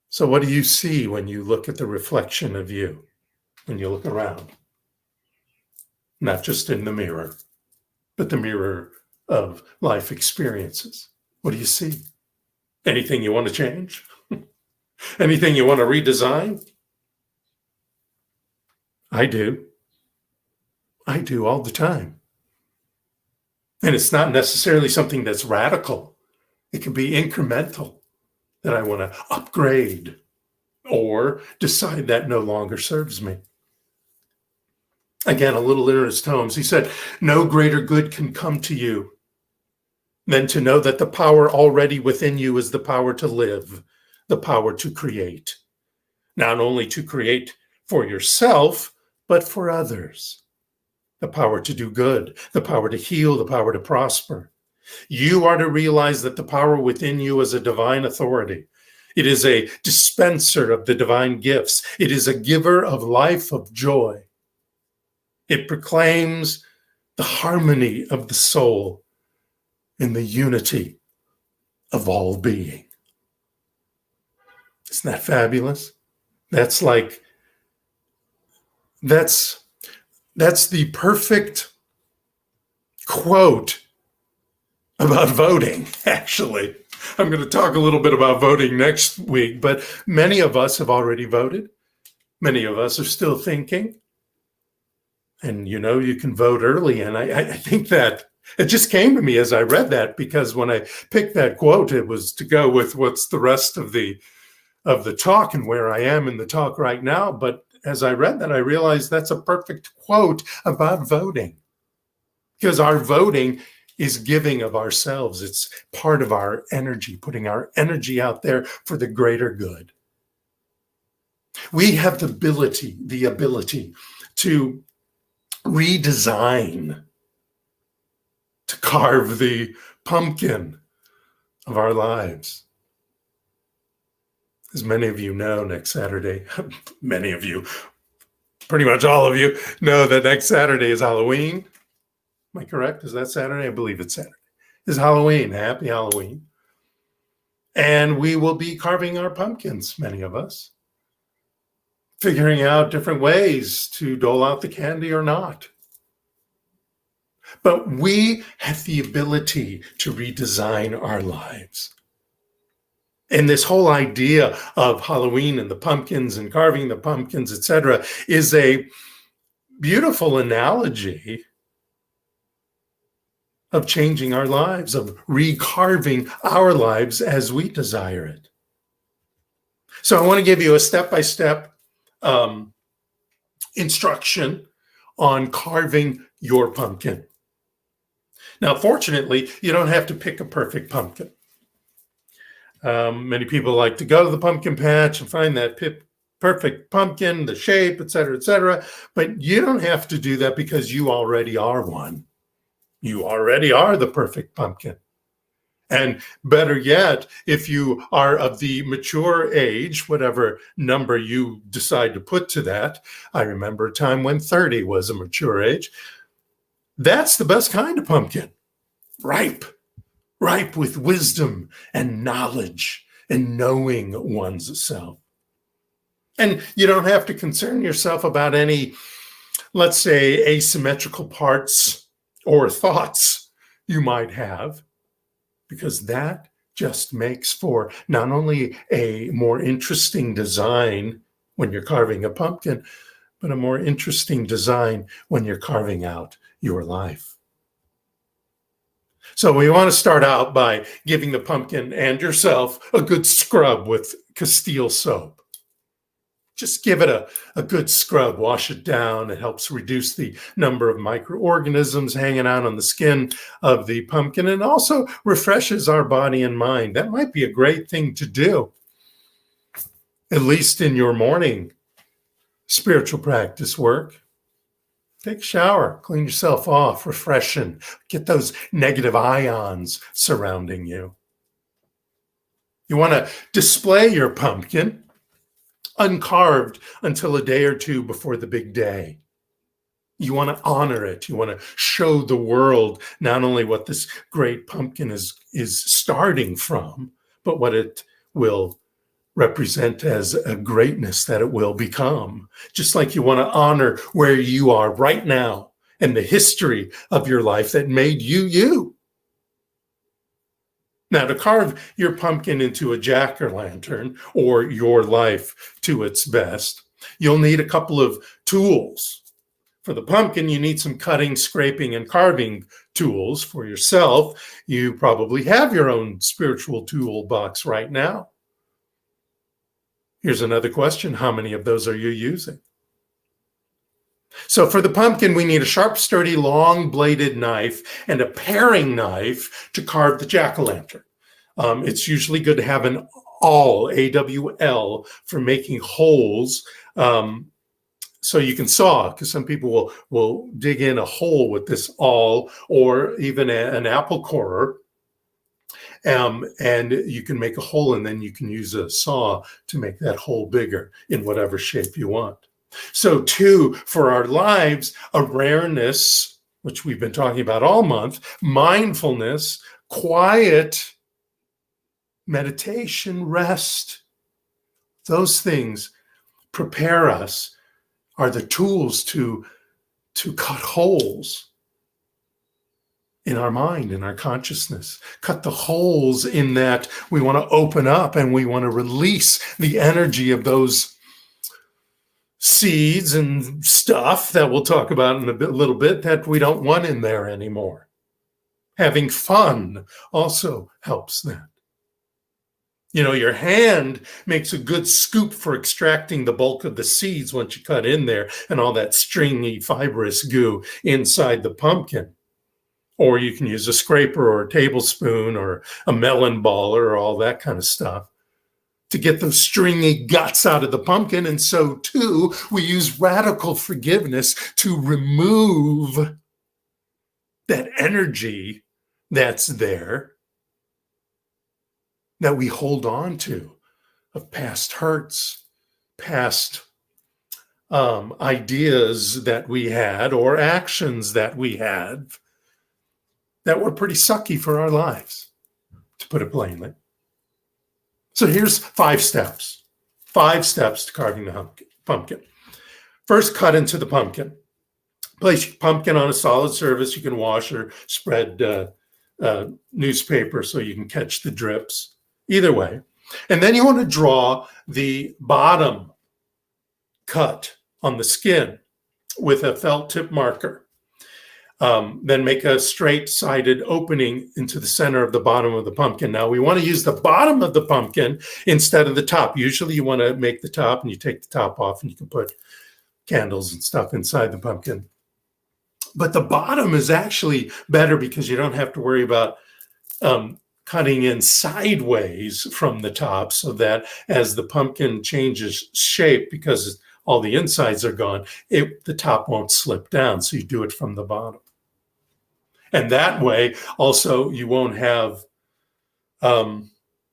B: So what do you see when you look at the reflection of you, when you look around? Not just in the mirror, but the mirror of life experiences. What do you see? Anything you want to change? Anything you want to redesign? I do. I do all the time. And it's not necessarily something that's radical. It can be incremental, that I want to upgrade or decide that no longer serves me. Again, a little Ernest Holmes, he said, no greater good can come to you than to know that the power already within you is the power to live, the power to create. Not only to create for yourself, but for others. The power to do good, the power to heal, the power to prosper. You are to realize that the power within you is a divine authority. It is a dispenser of the divine gifts. It is a giver of life, of joy. It proclaims the harmony of the soul in the unity of all being. Isn't that fabulous? That's the perfect quote about voting, actually. I'm going to talk a little bit about voting next week, but many of us have already voted. Many of us are still thinking. And you can vote early. And I think that it just came to me as I read that, because when I picked that quote, it was to go with what's the rest of the talk and where I am in the talk right now. But as I read that, I realized that's a perfect quote about voting, because our voting is giving of ourselves. It's part of our energy, putting our energy out there for the greater good. We have the ability to redesign, to carve the pumpkin of our lives. As many of you know, next Saturday, many of you, pretty much all of you know that next Saturday is Halloween. Am I correct? Is that Saturday? I believe it's Saturday. It's Halloween. Happy Halloween. And we will be carving our pumpkins, many of us, figuring out different ways to dole out the candy or not. But we have the ability to redesign our lives. And this whole idea of Halloween and the pumpkins and carving the pumpkins, etc., is a beautiful analogy of changing our lives, of recarving our lives as we desire it. So I want to give you a step-by-step instruction on carving your pumpkin. Now, fortunately, you don't have to pick a perfect pumpkin. Many people like to go to the pumpkin patch and find that perfect pumpkin, the shape, et cetera, but you don't have to do that, because you already are one. You already are the perfect pumpkin. And better yet, if you are of the mature age, whatever number you decide to put to that, I remember a time when 30 was a mature age. That's the best kind of pumpkin. Ripe with wisdom and knowledge and knowing one's self. And you don't have to concern yourself about any, let's say, asymmetrical parts or thoughts you might have, because that just makes for not only a more interesting design when you're carving a pumpkin, but a more interesting design when you're carving out your life. So we want to start out by giving the pumpkin and yourself a good scrub with Castile soap. Just give it a good scrub, wash it down. It helps reduce the number of microorganisms hanging out on the skin of the pumpkin, and also refreshes our body and mind. That might be a great thing to do, at least in your morning spiritual practice work. take a shower, clean yourself off, refreshen, get those negative ions surrounding you. You want to display your pumpkin uncarved until a day or two before the big day. You want to honor it. You want to show the world not only what this great pumpkin is starting from, but what it will represent as a greatness that it will become. Just like you want to honor where you are right now and the history of your life that made you you. Now, to carve your pumpkin into a jack-o'-lantern or your life to its best, you'll need a couple of tools. For the pumpkin, you need some cutting, scraping, and carving tools. For yourself, you probably have your own spiritual toolbox right now. Here's another question. How many of those are you using? So for the pumpkin, we need a sharp, sturdy, long-bladed knife and a paring knife to carve the jack-o'-lantern. It's usually good to have an awl, A-W-L, for making holes so you can saw, because some people will dig in a hole with this awl or even an apple corer. And you can make a hole, and then you can use a saw to make that hole bigger in whatever shape you want. So too, for our lives, awareness, which we've been talking about all month, mindfulness, quiet, meditation, rest, those things prepare us, are the tools to cut holes in our mind, in our consciousness, cut the holes in that we want to open up and we want to release the energy of those seeds and stuff that we'll talk about in a little bit that we don't want in there anymore. Having fun also helps that. You know, your hand makes a good scoop for extracting the bulk of the seeds once you cut in there and all that stringy, fibrous goo inside the pumpkin. Or you can use a scraper or a tablespoon or a melon baller or all that kind of stuff to get those stringy guts out of the pumpkin. And so too, we use radical forgiveness to remove that energy that's there that we hold on to, of past hurts, past ideas that we had or actions that we had that were pretty sucky for our lives, to put it plainly. So here's 5 steps. 5 steps to carving the pumpkin. First, cut into the pumpkin. Place your pumpkin on a solid surface. You can wash or spread newspaper so you can catch the drips. Either way. And then you want to draw the bottom cut on the skin with a felt tip marker. Then make a straight-sided opening into the center of the bottom of the pumpkin. Now, we want to use the bottom of the pumpkin instead of the top. Usually you want to make the top and you take the top off and you can put candles and stuff inside the pumpkin. But the bottom is actually better because you don't have to worry about cutting in sideways from the top, so that as the pumpkin changes shape, because all the insides are gone, the top won't slip down. So you do it from the bottom. And that way, also, you won't have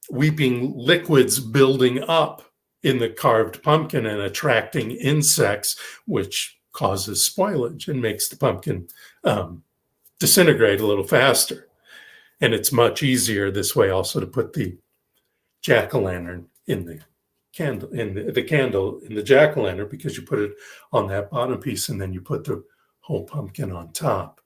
B: weeping liquids building up in the carved pumpkin and attracting insects, which causes spoilage and makes the pumpkin disintegrate a little faster. And it's much easier this way also to put the jack-o'-lantern in the candle, in the jack-o'-lantern, because you put it on that bottom piece and then you put the whole pumpkin on top.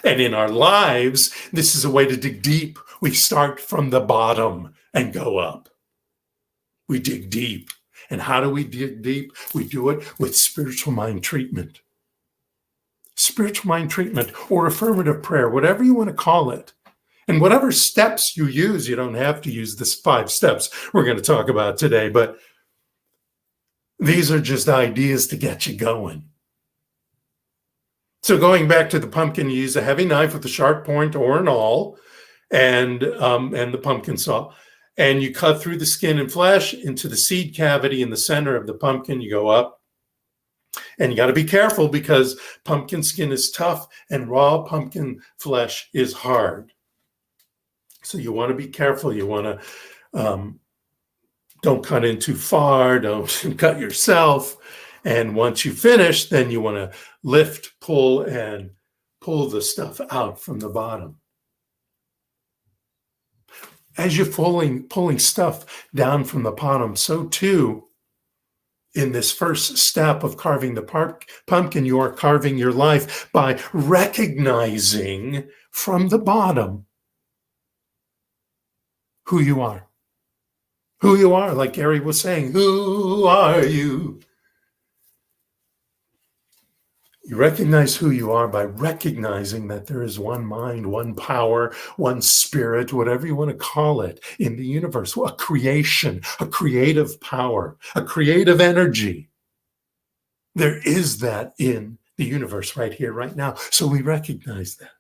B: And in our lives, this is a way to dig deep. We start from the bottom and go up. We dig deep. And how do we dig deep? We do it with spiritual mind treatment. Spiritual mind treatment or affirmative prayer, whatever you want to call it. And whatever steps you use, you don't have to use the 5 steps we're going to talk about today, but these are just ideas to get you going. So going back to the pumpkin, you use a heavy knife with a sharp point or an awl and the pumpkin saw. And you cut through the skin and flesh into the seed cavity in the center of the pumpkin. You go up And you got to be careful because pumpkin skin is tough and raw pumpkin flesh is hard. So you want to be careful. You want to don't cut in too far. Don't cut yourself. And once you finish, then you want to lift, pull, and pull the stuff out from the bottom. As you're pulling stuff down from the bottom, so too, in this first step of carving the pumpkin, you are carving your life by recognizing from the bottom who you are. Who you are, like Gary was saying, who are you? You recognize who you are by recognizing that there is one mind, one power, one spirit, whatever you want to call it, in the universe, a creation, a creative power, a creative energy. There is that in the universe right here, right now. So we recognize that.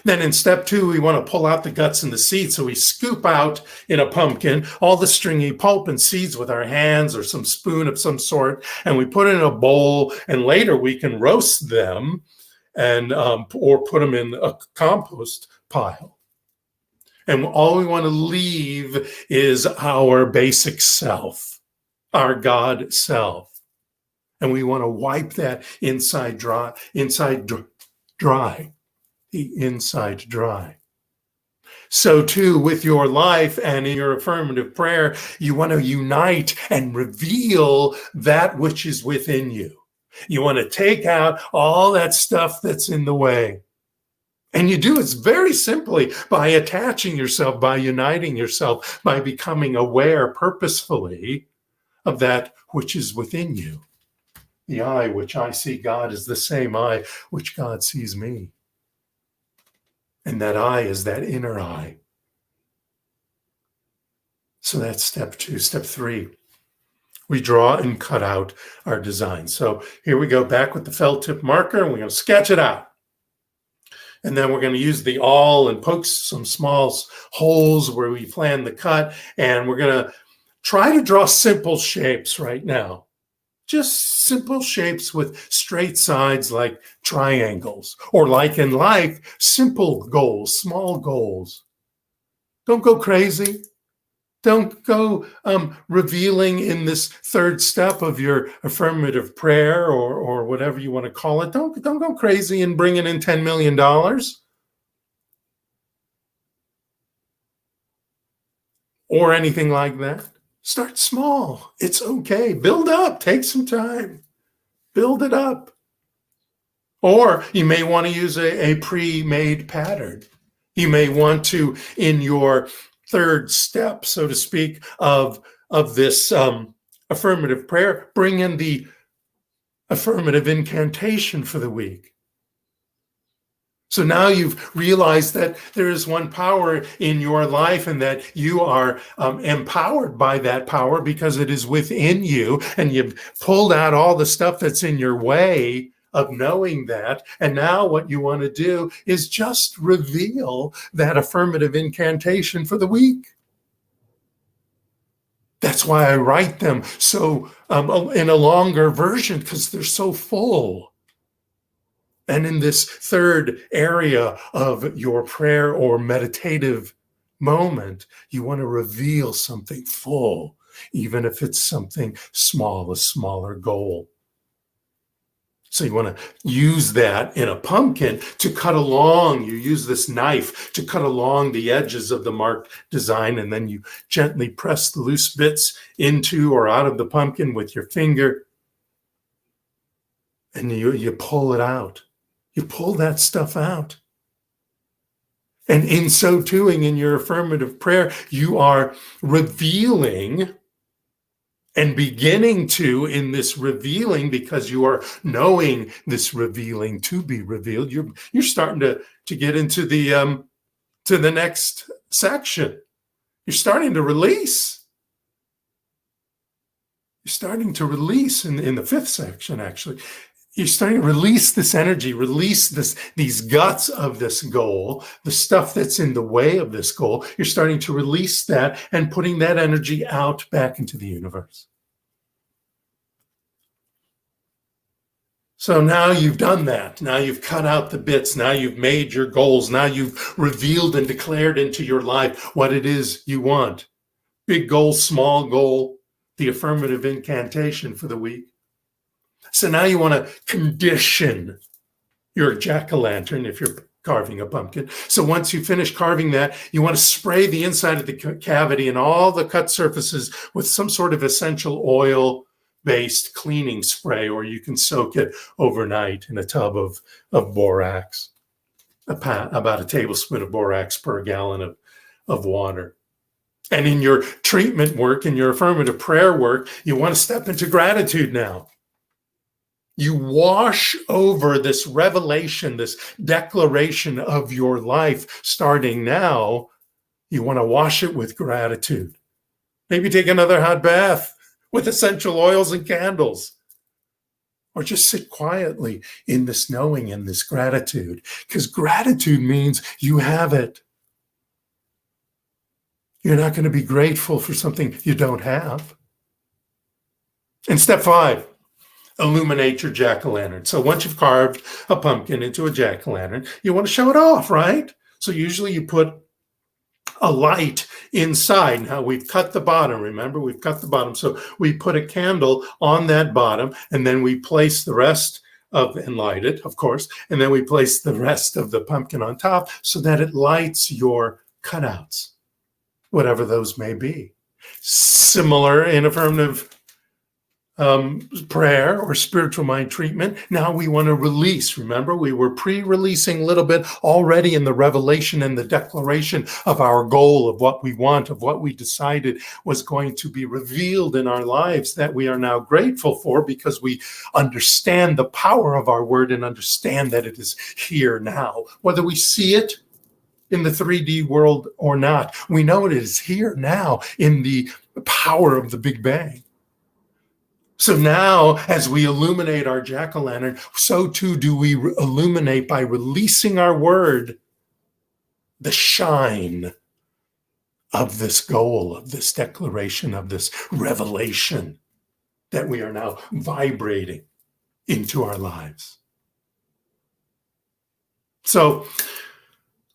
B: Then in step 2, we want to pull out the guts and the seeds. So we scoop out in a pumpkin all the stringy pulp and seeds with our hands or some spoon of some sort, and we put it in a bowl, and later we can roast them and or put them in a compost pile. And all we want to leave is our basic self, our God self. And we want to wipe that inside dry. The inside dry. So too with your life and in your affirmative prayer, you want to unite and reveal that which is within you. You want to take out all that stuff that's in the way. And you do it very simply by attaching yourself, by uniting yourself, by becoming aware purposefully of that which is within you. The eye which I see God is the same eye which God sees me. And that eye is that inner eye. So that's step 2. Step 3, we draw and cut out our design. So here we go back with the felt tip marker, and we're going to sketch it out. And then we're going to use the awl and poke some small holes where we plan the cut. And we're going to try to draw simple shapes right now. Just simple shapes with straight sides like triangles, or like in life, simple goals, small goals. Don't go crazy. Don't go revealing in this third step of your affirmative prayer or whatever you want to call it. Don't go crazy and bringing in $10 million. Or anything like that. Start small. It's okay. Build up. Take some time. Build it up. Or you may want to use a pre-made pattern. You may want to, in your third step, so to speak, of this affirmative prayer, bring in the affirmative incantation for the week. So now you've realized that there is one power in your life and that you are empowered by that power because it is within you, and you've pulled out all the stuff that's in your way of knowing that. And now what you want to do is just reveal that affirmative incantation for the week. That's why I write them so in a longer version, because they're so full. And in this third area of your prayer or meditative moment, you want to reveal something full, even if it's something small, a smaller goal. So you want to use that in a pumpkin to cut along. You use this knife to cut along the edges of the marked design, and then you gently press the loose bits into or out of the pumpkin with your finger, and you pull it out. You pull that stuff out. And in so doing, in your affirmative prayer, you are revealing and beginning to, in this revealing, because you are knowing this revealing to be revealed, you're starting to get into the next section. You're starting to release. You're starting to release in the fifth section, actually. You're starting to release this energy, release these guts of this goal, the stuff that's in the way of this goal. You're starting to release that and putting that energy out back into the universe. So now you've done that. Now you've cut out the bits. Now you've made your goals. Now you've revealed and declared into your life what it is you want. Big goal, small goal, the affirmative incantation for the week. So now you want to condition your jack-o'-lantern if you're carving a pumpkin. So once you finish carving that, you want to spray the inside of the cavity and all the cut surfaces with some sort of essential oil-based cleaning spray, or you can soak it overnight in a tub of borax, about a tablespoon of borax per gallon of water. And in your treatment work, in your affirmative prayer work, you want to step into gratitude now. You wash over this revelation, this declaration of your life starting now. You want to wash it with gratitude. Maybe take another hot bath with essential oils and candles. Or just sit quietly in this knowing and this gratitude. Because gratitude means you have it. You're not going to be grateful for something you don't have. And step 5. Illuminate your jack-o'-lantern. So once you've carved a pumpkin into a jack-o'-lantern, you want to show it off, right? So usually you put a light inside. Now we've cut the bottom. Remember, we've cut the bottom. So we put a candle on that bottom, and then we place the rest and light it, of course, and then we place the rest of the pumpkin on top so that it lights your cutouts, whatever those may be. Similar in affirmative prayer or spiritual mind treatment. Now we want to release. Remember, we were pre-releasing a little bit already in the revelation and the declaration of our goal, of what we want, of what we decided was going to be revealed in our lives that we are now grateful for, because we understand the power of our word and understand that it is here now. Whether we see it in the 3D world or not, we know it is here now in the power of the Big Bang. So now, as we illuminate our jack-o'-lantern, so too do we illuminate by releasing our word, the shine of this goal, of this declaration, of this revelation that we are now vibrating into our lives. So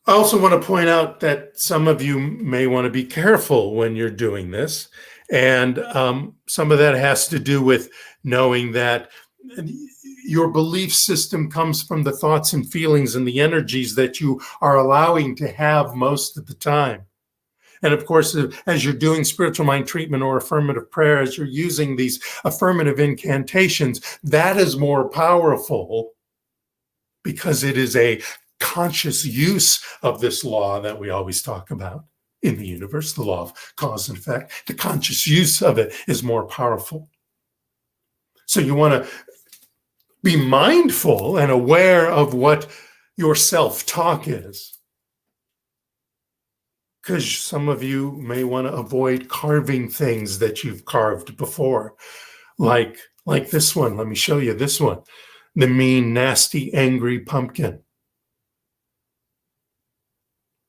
B: I also want to point out that some of you may want to be careful when you're doing this. And some of that has to do with knowing that your belief system comes from the thoughts and feelings and the energies that you are allowing to have most of the time. And of course, as you're doing spiritual mind treatment or affirmative prayer, as you're using these affirmative incantations, that is more powerful because it is a conscious use of this law that we always talk about in the universe, the law of cause and effect. The conscious use of it is more powerful. So you want to be mindful and aware of what your self-talk is. Because some of you may want to avoid carving things that you've carved before. Like this one. Let me show you this one. The mean, nasty, angry pumpkin.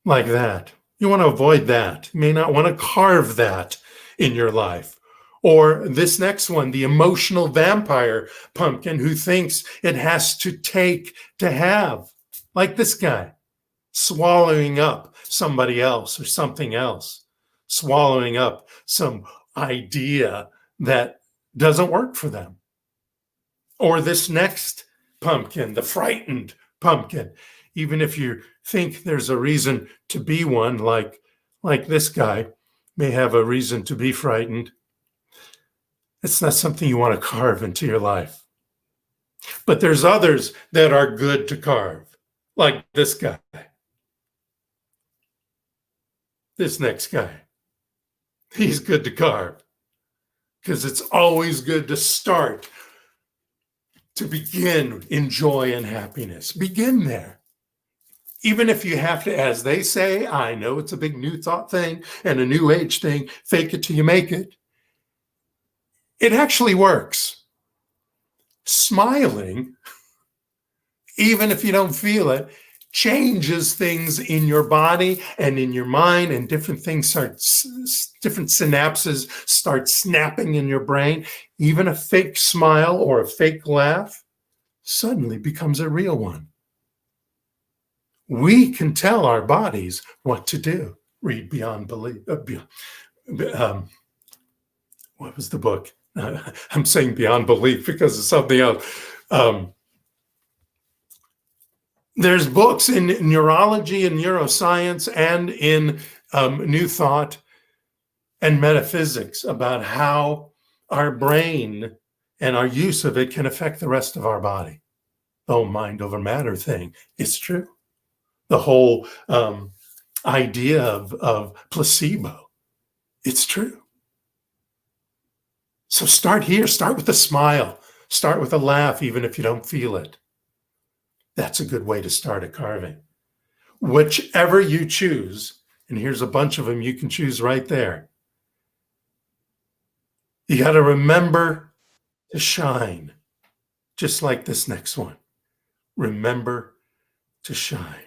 B: Like that. You want to avoid that. You may not want to carve that in your life. Or this next one, the emotional vampire pumpkin who thinks it has to take to have. Like this guy, swallowing up somebody else or something else. Swallowing up some idea that doesn't work for them. Or this next pumpkin, the frightened pumpkin. Even if you think there's a reason to be one, like this guy may have a reason to be frightened, it's not something you want to carve into your life. But there's others that are good to carve, like this guy. This next guy. He's good to carve because it's always good to start, to begin in joy and happiness. Begin there. Even if you have to, as they say, I know it's a big new thought thing and a new age thing, fake it till you make it. It actually works. Smiling, even if you don't feel it, changes things in your body and in your mind, and different synapses start snapping in your brain. Even a fake smile or a fake laugh suddenly becomes a real one. We can tell our bodies what to do. Read Beyond Belief. What was the book? I'm saying Beyond Belief because of something else. There's books in neurology and neuroscience and in New Thought and metaphysics about how our brain and our use of it can affect the rest of our body. The whole mind over matter thing, it's true. The whole idea of placebo, it's true. So start here, start with a smile, start with a laugh, even if you don't feel it. That's a good way to start a carving. Whichever you choose, and here's a bunch of them you can choose right there. You got to remember to shine, just like this next one. Remember to shine.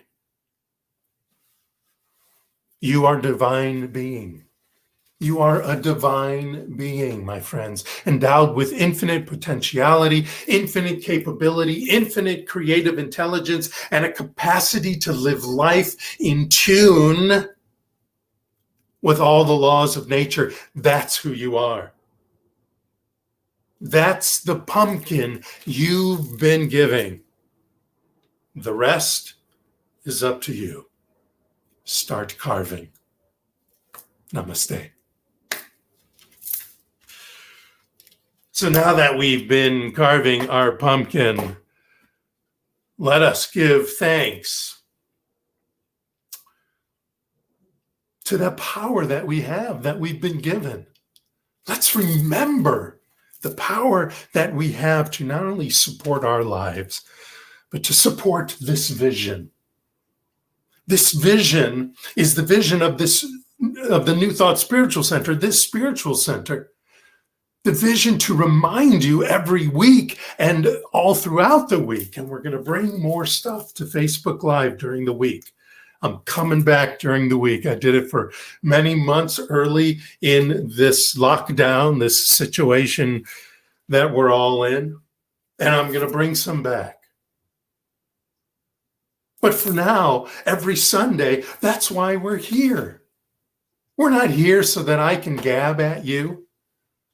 B: You are a divine being. You are a divine being, my friends, endowed with infinite potentiality, infinite capability, infinite creative intelligence, and a capacity to live life in tune with all the laws of nature. That's who you are. That's the pumpkin you've been giving. The rest is up to you. Start carving. Namaste. So now that we've been carving our pumpkin, let us give thanks to the power that we have, that we've been given. Let's remember the power that we have to not only support our lives, but to support this vision. This vision is the vision of the New Thought Spiritual Center, this spiritual center. The vision to remind you every week and all throughout the week. And we're going to bring more stuff to Facebook Live during the week. I'm coming back during the week. I did it for many months early in this lockdown, this situation that we're all in. And I'm going to bring some back. But for now, every Sunday, that's why we're here. We're not here so that I can gab at you.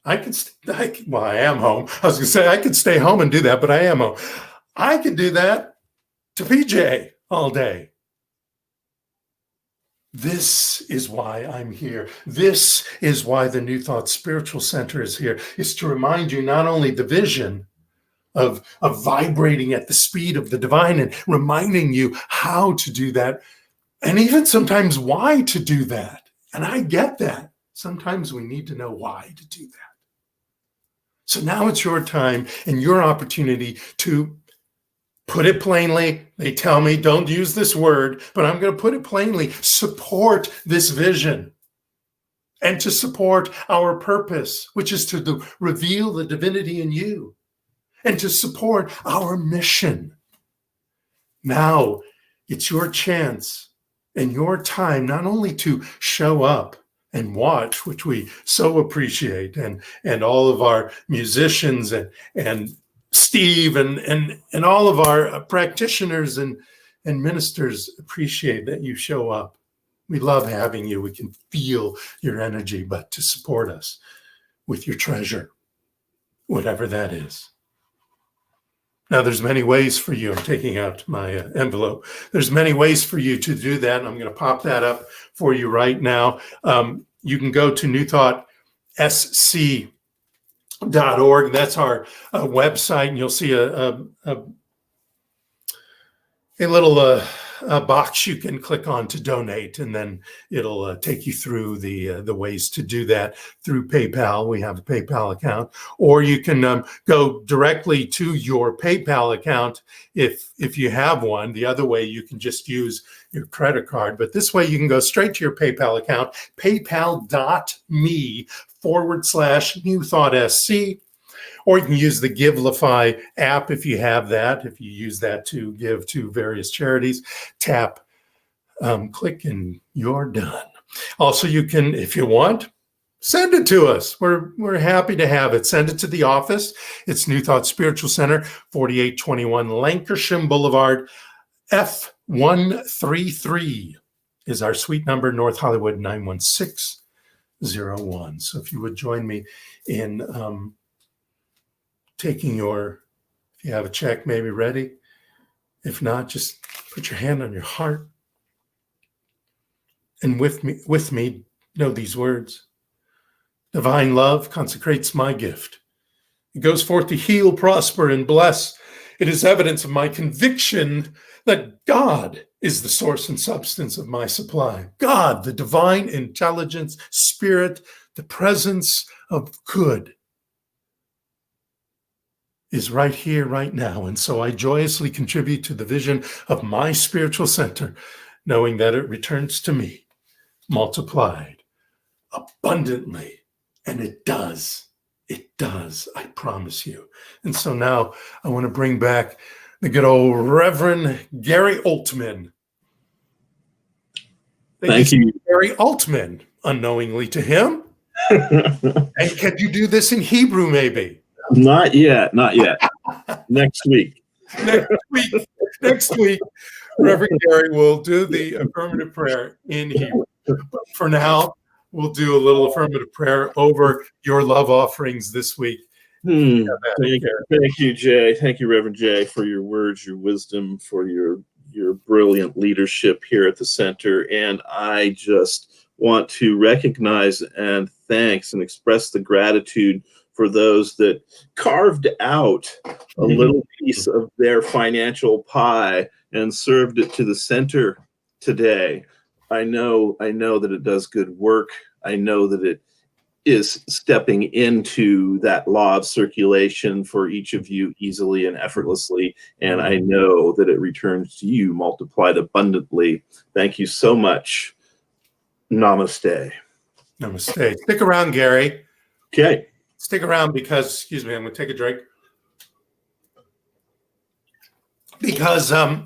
B: I am home. I was going to say I could stay home and do that, but I am home. I could do that to PJ all day. This is why I'm here. This is why the New Thought Spiritual Center is here, is to remind you not only the vision of vibrating at the speed of the divine and reminding you how to do that, and even sometimes why to do that. And I get that. Sometimes we need to know why to do that. So now it's your time and your opportunity to put it plainly. They tell me don't use this word, but I'm going to put it plainly. Support this vision and to support our purpose, which is to reveal the divinity in you and to support our mission. Now it's your chance and your time not only to show up and watch, which we so appreciate, and all of our musicians and Steve and all of our practitioners and ministers appreciate that you show up. We love having you. We can feel your energy, but to support us with your treasure, whatever that is. Now, there's many ways for you. I'm taking out my envelope. There's many ways for you to do that. And I'm going to pop that up for you right now. You can go to newthoughtsc.org. That's our website, and you'll see a little box you can click on to donate, and then it'll take you through the ways to do that through PayPal. We have a PayPal account, or you can go directly to your PayPal account if you have one. The other way, you can just use your credit card, but this way you can go straight to your PayPal account, paypal.me/newthoughtsc. Or you can use the Givelify app if you have that. If you use that to give to various charities, click, and you're done. Also, you can, if you want, send it to us. We're happy to have it. Send it to the office. It's New Thought Spiritual Center, 4821 Lancashire Boulevard, F133 is our suite number, North Hollywood 91601. So if you would join me in taking if you have a check maybe ready. If not, just put your hand on your heart. And with me, know these words. Divine love consecrates my gift. It goes forth to heal, prosper, and bless. It is evidence of my conviction that God is the source and substance of my supply. God, the divine intelligence, spirit, the presence of good, is right here, right now. And so I joyously contribute to the vision of my spiritual center, knowing that it returns to me multiplied abundantly. And it does. It does. I promise you. And so now I want to bring back the good old Reverend Gary Altman.
D: Thank you.
B: Gary Altman, unknowingly to him. And can you do this in Hebrew, maybe?
D: Not yet. Next week.
B: Next week, Reverend Gary will do the affirmative prayer in Hebrew. But for now, we'll do a little affirmative prayer over your love offerings this week.
D: Thank you, Jay. Thank you, Reverend Jay, for your words, your wisdom, for your brilliant leadership here at the center. And I just want to recognize and thanks and express the gratitude for those that carved out a little piece of their financial pie and served it to the center today. I know that it does good work. I know that it is stepping into that law of circulation for each of you easily and effortlessly. And I know that it returns to you multiplied abundantly. Thank you so much. Namaste.
B: Namaste. Stick around, Gary.
D: Okay.
B: Stick around because, excuse me, I'm going to take a drink. Because I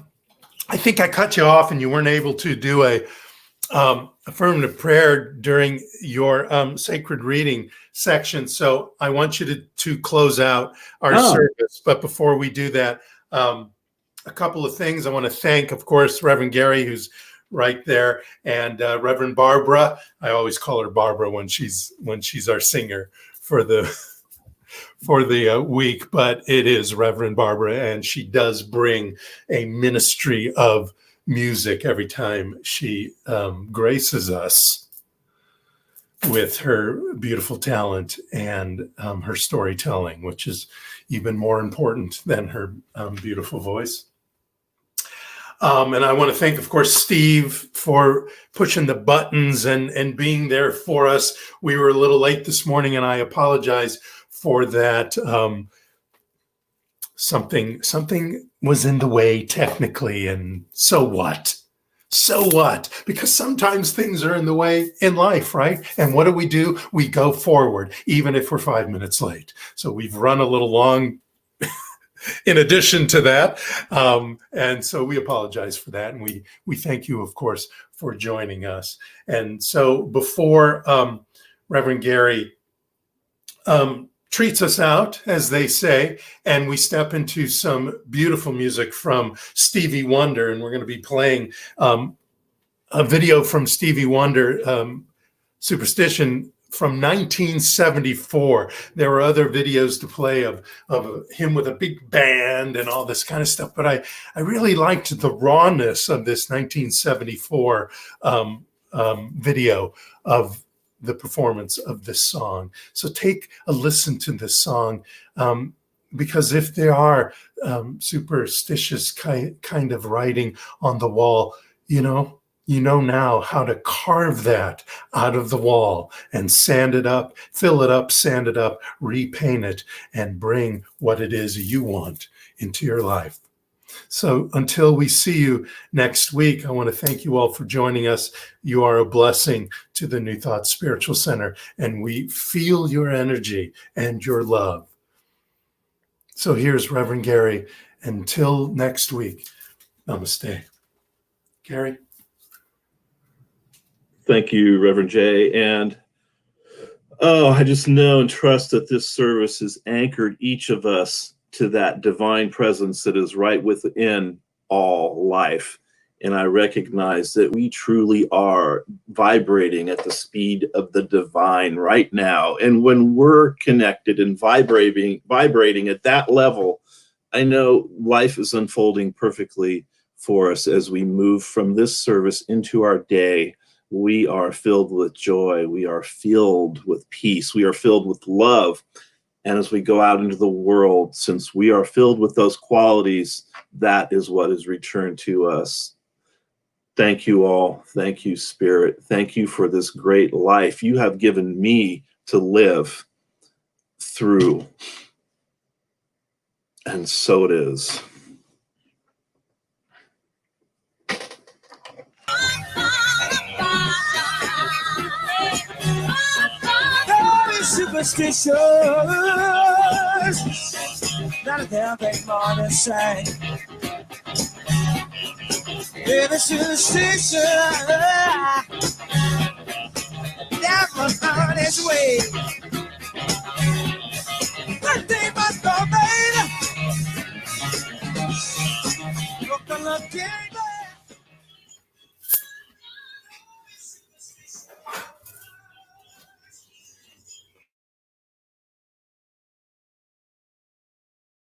B: think I cut you off and you weren't able to do a affirmative prayer during your sacred reading section. So I want you to close out our service. But before we do that, a couple of things. I want to thank, of course, Reverend Gary, who's right there, and Reverend Barbara. I always call her Barbara when she's our singer for the week, but it is Reverend Barbara, and she does bring a ministry of music every time she graces us with her beautiful talent and her storytelling, which is even more important than her beautiful voice. And I want to thank, of course, Steve for pushing the buttons and being there for us. We were a little late this morning, and I apologize for that. Something was in the way technically, and so what? So what? Because sometimes things are in the way in life, right? And what do? We go forward, even if we're 5 minutes late. So we've run a little long in addition to that. And so we apologize for that. And we thank you, of course, for joining us. And so before Reverend Gary treats us out, as they say, and we step into some beautiful music from Stevie Wonder, and we're going to be playing a video from Stevie Wonder, Superstition, from 1974. There were other videos to play of him with a big band and all this kind of stuff, but I really liked the rawness of this 1974 video of the performance of this song. So take a listen to this song, because if there are superstitious kind of writing on the wall, you know now how to carve that out of the wall and sand it up, fill it up, sand it up, repaint it, and bring what it is you want into your life. So until we see you next week, I want to thank you all for joining us. You are a blessing to the New Thought Spiritual Center, and we feel your energy and your love. So here's Reverend Gary. Until next week, namaste. Gary?
D: Thank you, Reverend Jay. And Oh, I just know and trust that this service has anchored each of us to that divine presence that is right within all life. And I recognize that we truly are vibrating at the speed of the divine right now. And when we're connected and vibrating at that level, I know life is unfolding perfectly for us as we move from this service into our day. We are filled with joy. We are filled with peace. We are filled with love. And as we go out into the world, since we are filled with those qualities, that is what is returned to us. Thank you all. Thank you, Spirit. Thank you for this great life you have given me to live through. And so it is.
A: Superstitious, not a damn thing more than say. Baby, superstition, never found its way. One day, my thought, baby, look again.